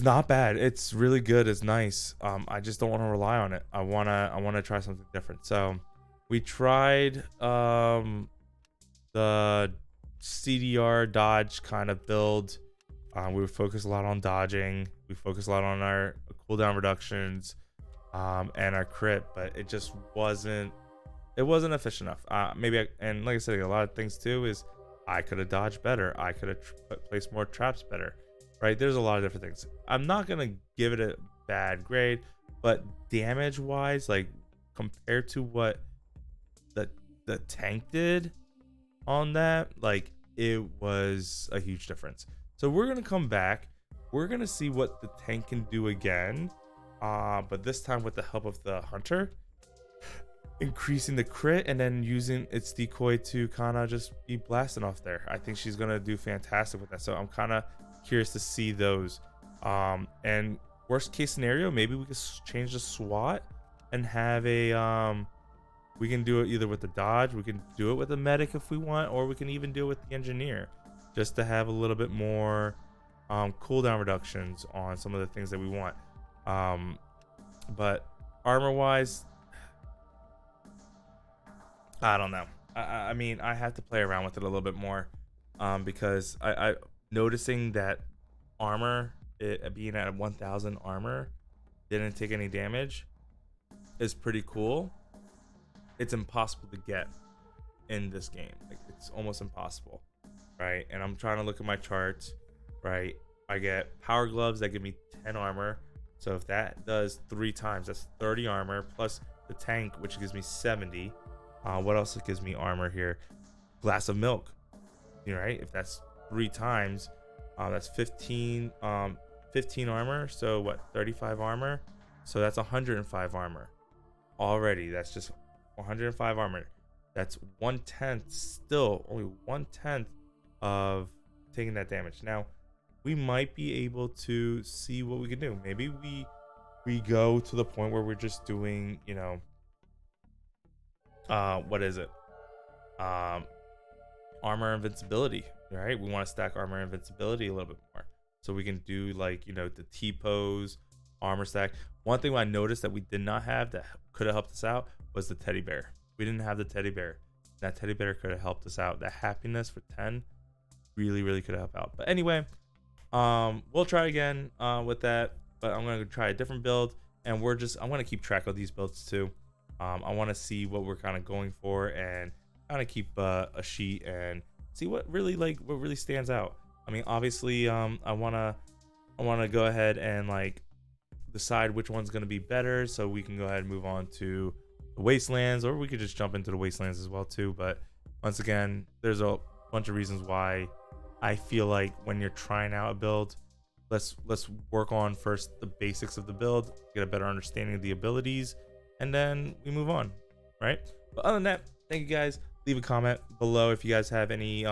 not bad. It's really good. It's nice. I just don't want to rely on it. I wanna try something different. So we tried the CDR dodge kind of build. We would focus a lot on dodging. We focus a lot on our cooldown reductions, and our crit, but it just wasn't efficient enough. And like I said, a lot of things too is I could have dodged better. I could have placed more traps better, right? There's a lot of different things. I'm not gonna give it a bad grade, but damage wise, like compared to what the tank did on that, like it was a huge difference. So we're gonna come back. We're gonna see what the tank can do again, but this time with the help of the hunter, increasing the crit and then using its decoy to kind of just be blasting off there. I think she's gonna do fantastic with that. So I'm kind of curious to see those. And worst case scenario, maybe we could change the SWAT and have a we can do it either with the dodge, we can do it with the medic if we want, or we can even do it with the engineer, just to have a little bit more cooldown reductions on some of the things that we want. But armor wise, I don't know. I mean, I have to play around with it a little bit more, because I noticing that armor, it being at 1000 armor, didn't take any damage, is pretty cool. It's impossible to get in this game. Like, it's almost impossible, right? And I'm trying to look at my charts, right? I get power gloves that give me 10 armor. So if that does 3 times, that's 30 armor, plus the tank, which gives me 70. What else gives me armor here? Glass of milk, right? If that's 3 times, that's 15 armor. So what, 35 armor? So that's 105 armor already. That's just 105 armor. That's 1/10, still only 1/10 of taking that damage. Now we might be able to see what we can do. Maybe we go to the point where we're just doing, you know, what is it, armor invincibility, right? We want to stack armor invincibility a little bit more, so we can do, like, you know, the T pose armor stack. One thing I noticed that we did not have that could have helped us out was the teddy bear. We didn't have the teddy bear. That teddy bear could have helped us out. That happiness for 10 really could have helped out. But anyway, we'll try again with that, but I'm gonna try a different build, and I'm gonna keep track of these builds too. I want to see what we're kind of going for, and kind of keep a sheet and see what really stands out. I mean, obviously, I wanna go ahead and like decide which one's gonna be better, so we can go ahead and move on to the wastelands, or we could just jump into the wastelands as well too. But once again, there's a bunch of reasons why I feel like when you're trying out a build, let's work on first the basics of the build, get a better understanding of the abilities, and then we move on, right? But other than that, thank you guys. Leave a comment below if you guys have any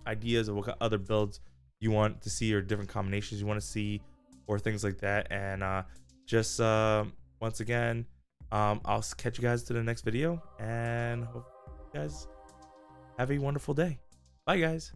ideas of what other builds you want to see, or different combinations you want to see, or things like that. And just once again, I'll catch you guys to the next video, and hope you guys have a wonderful day. Bye guys.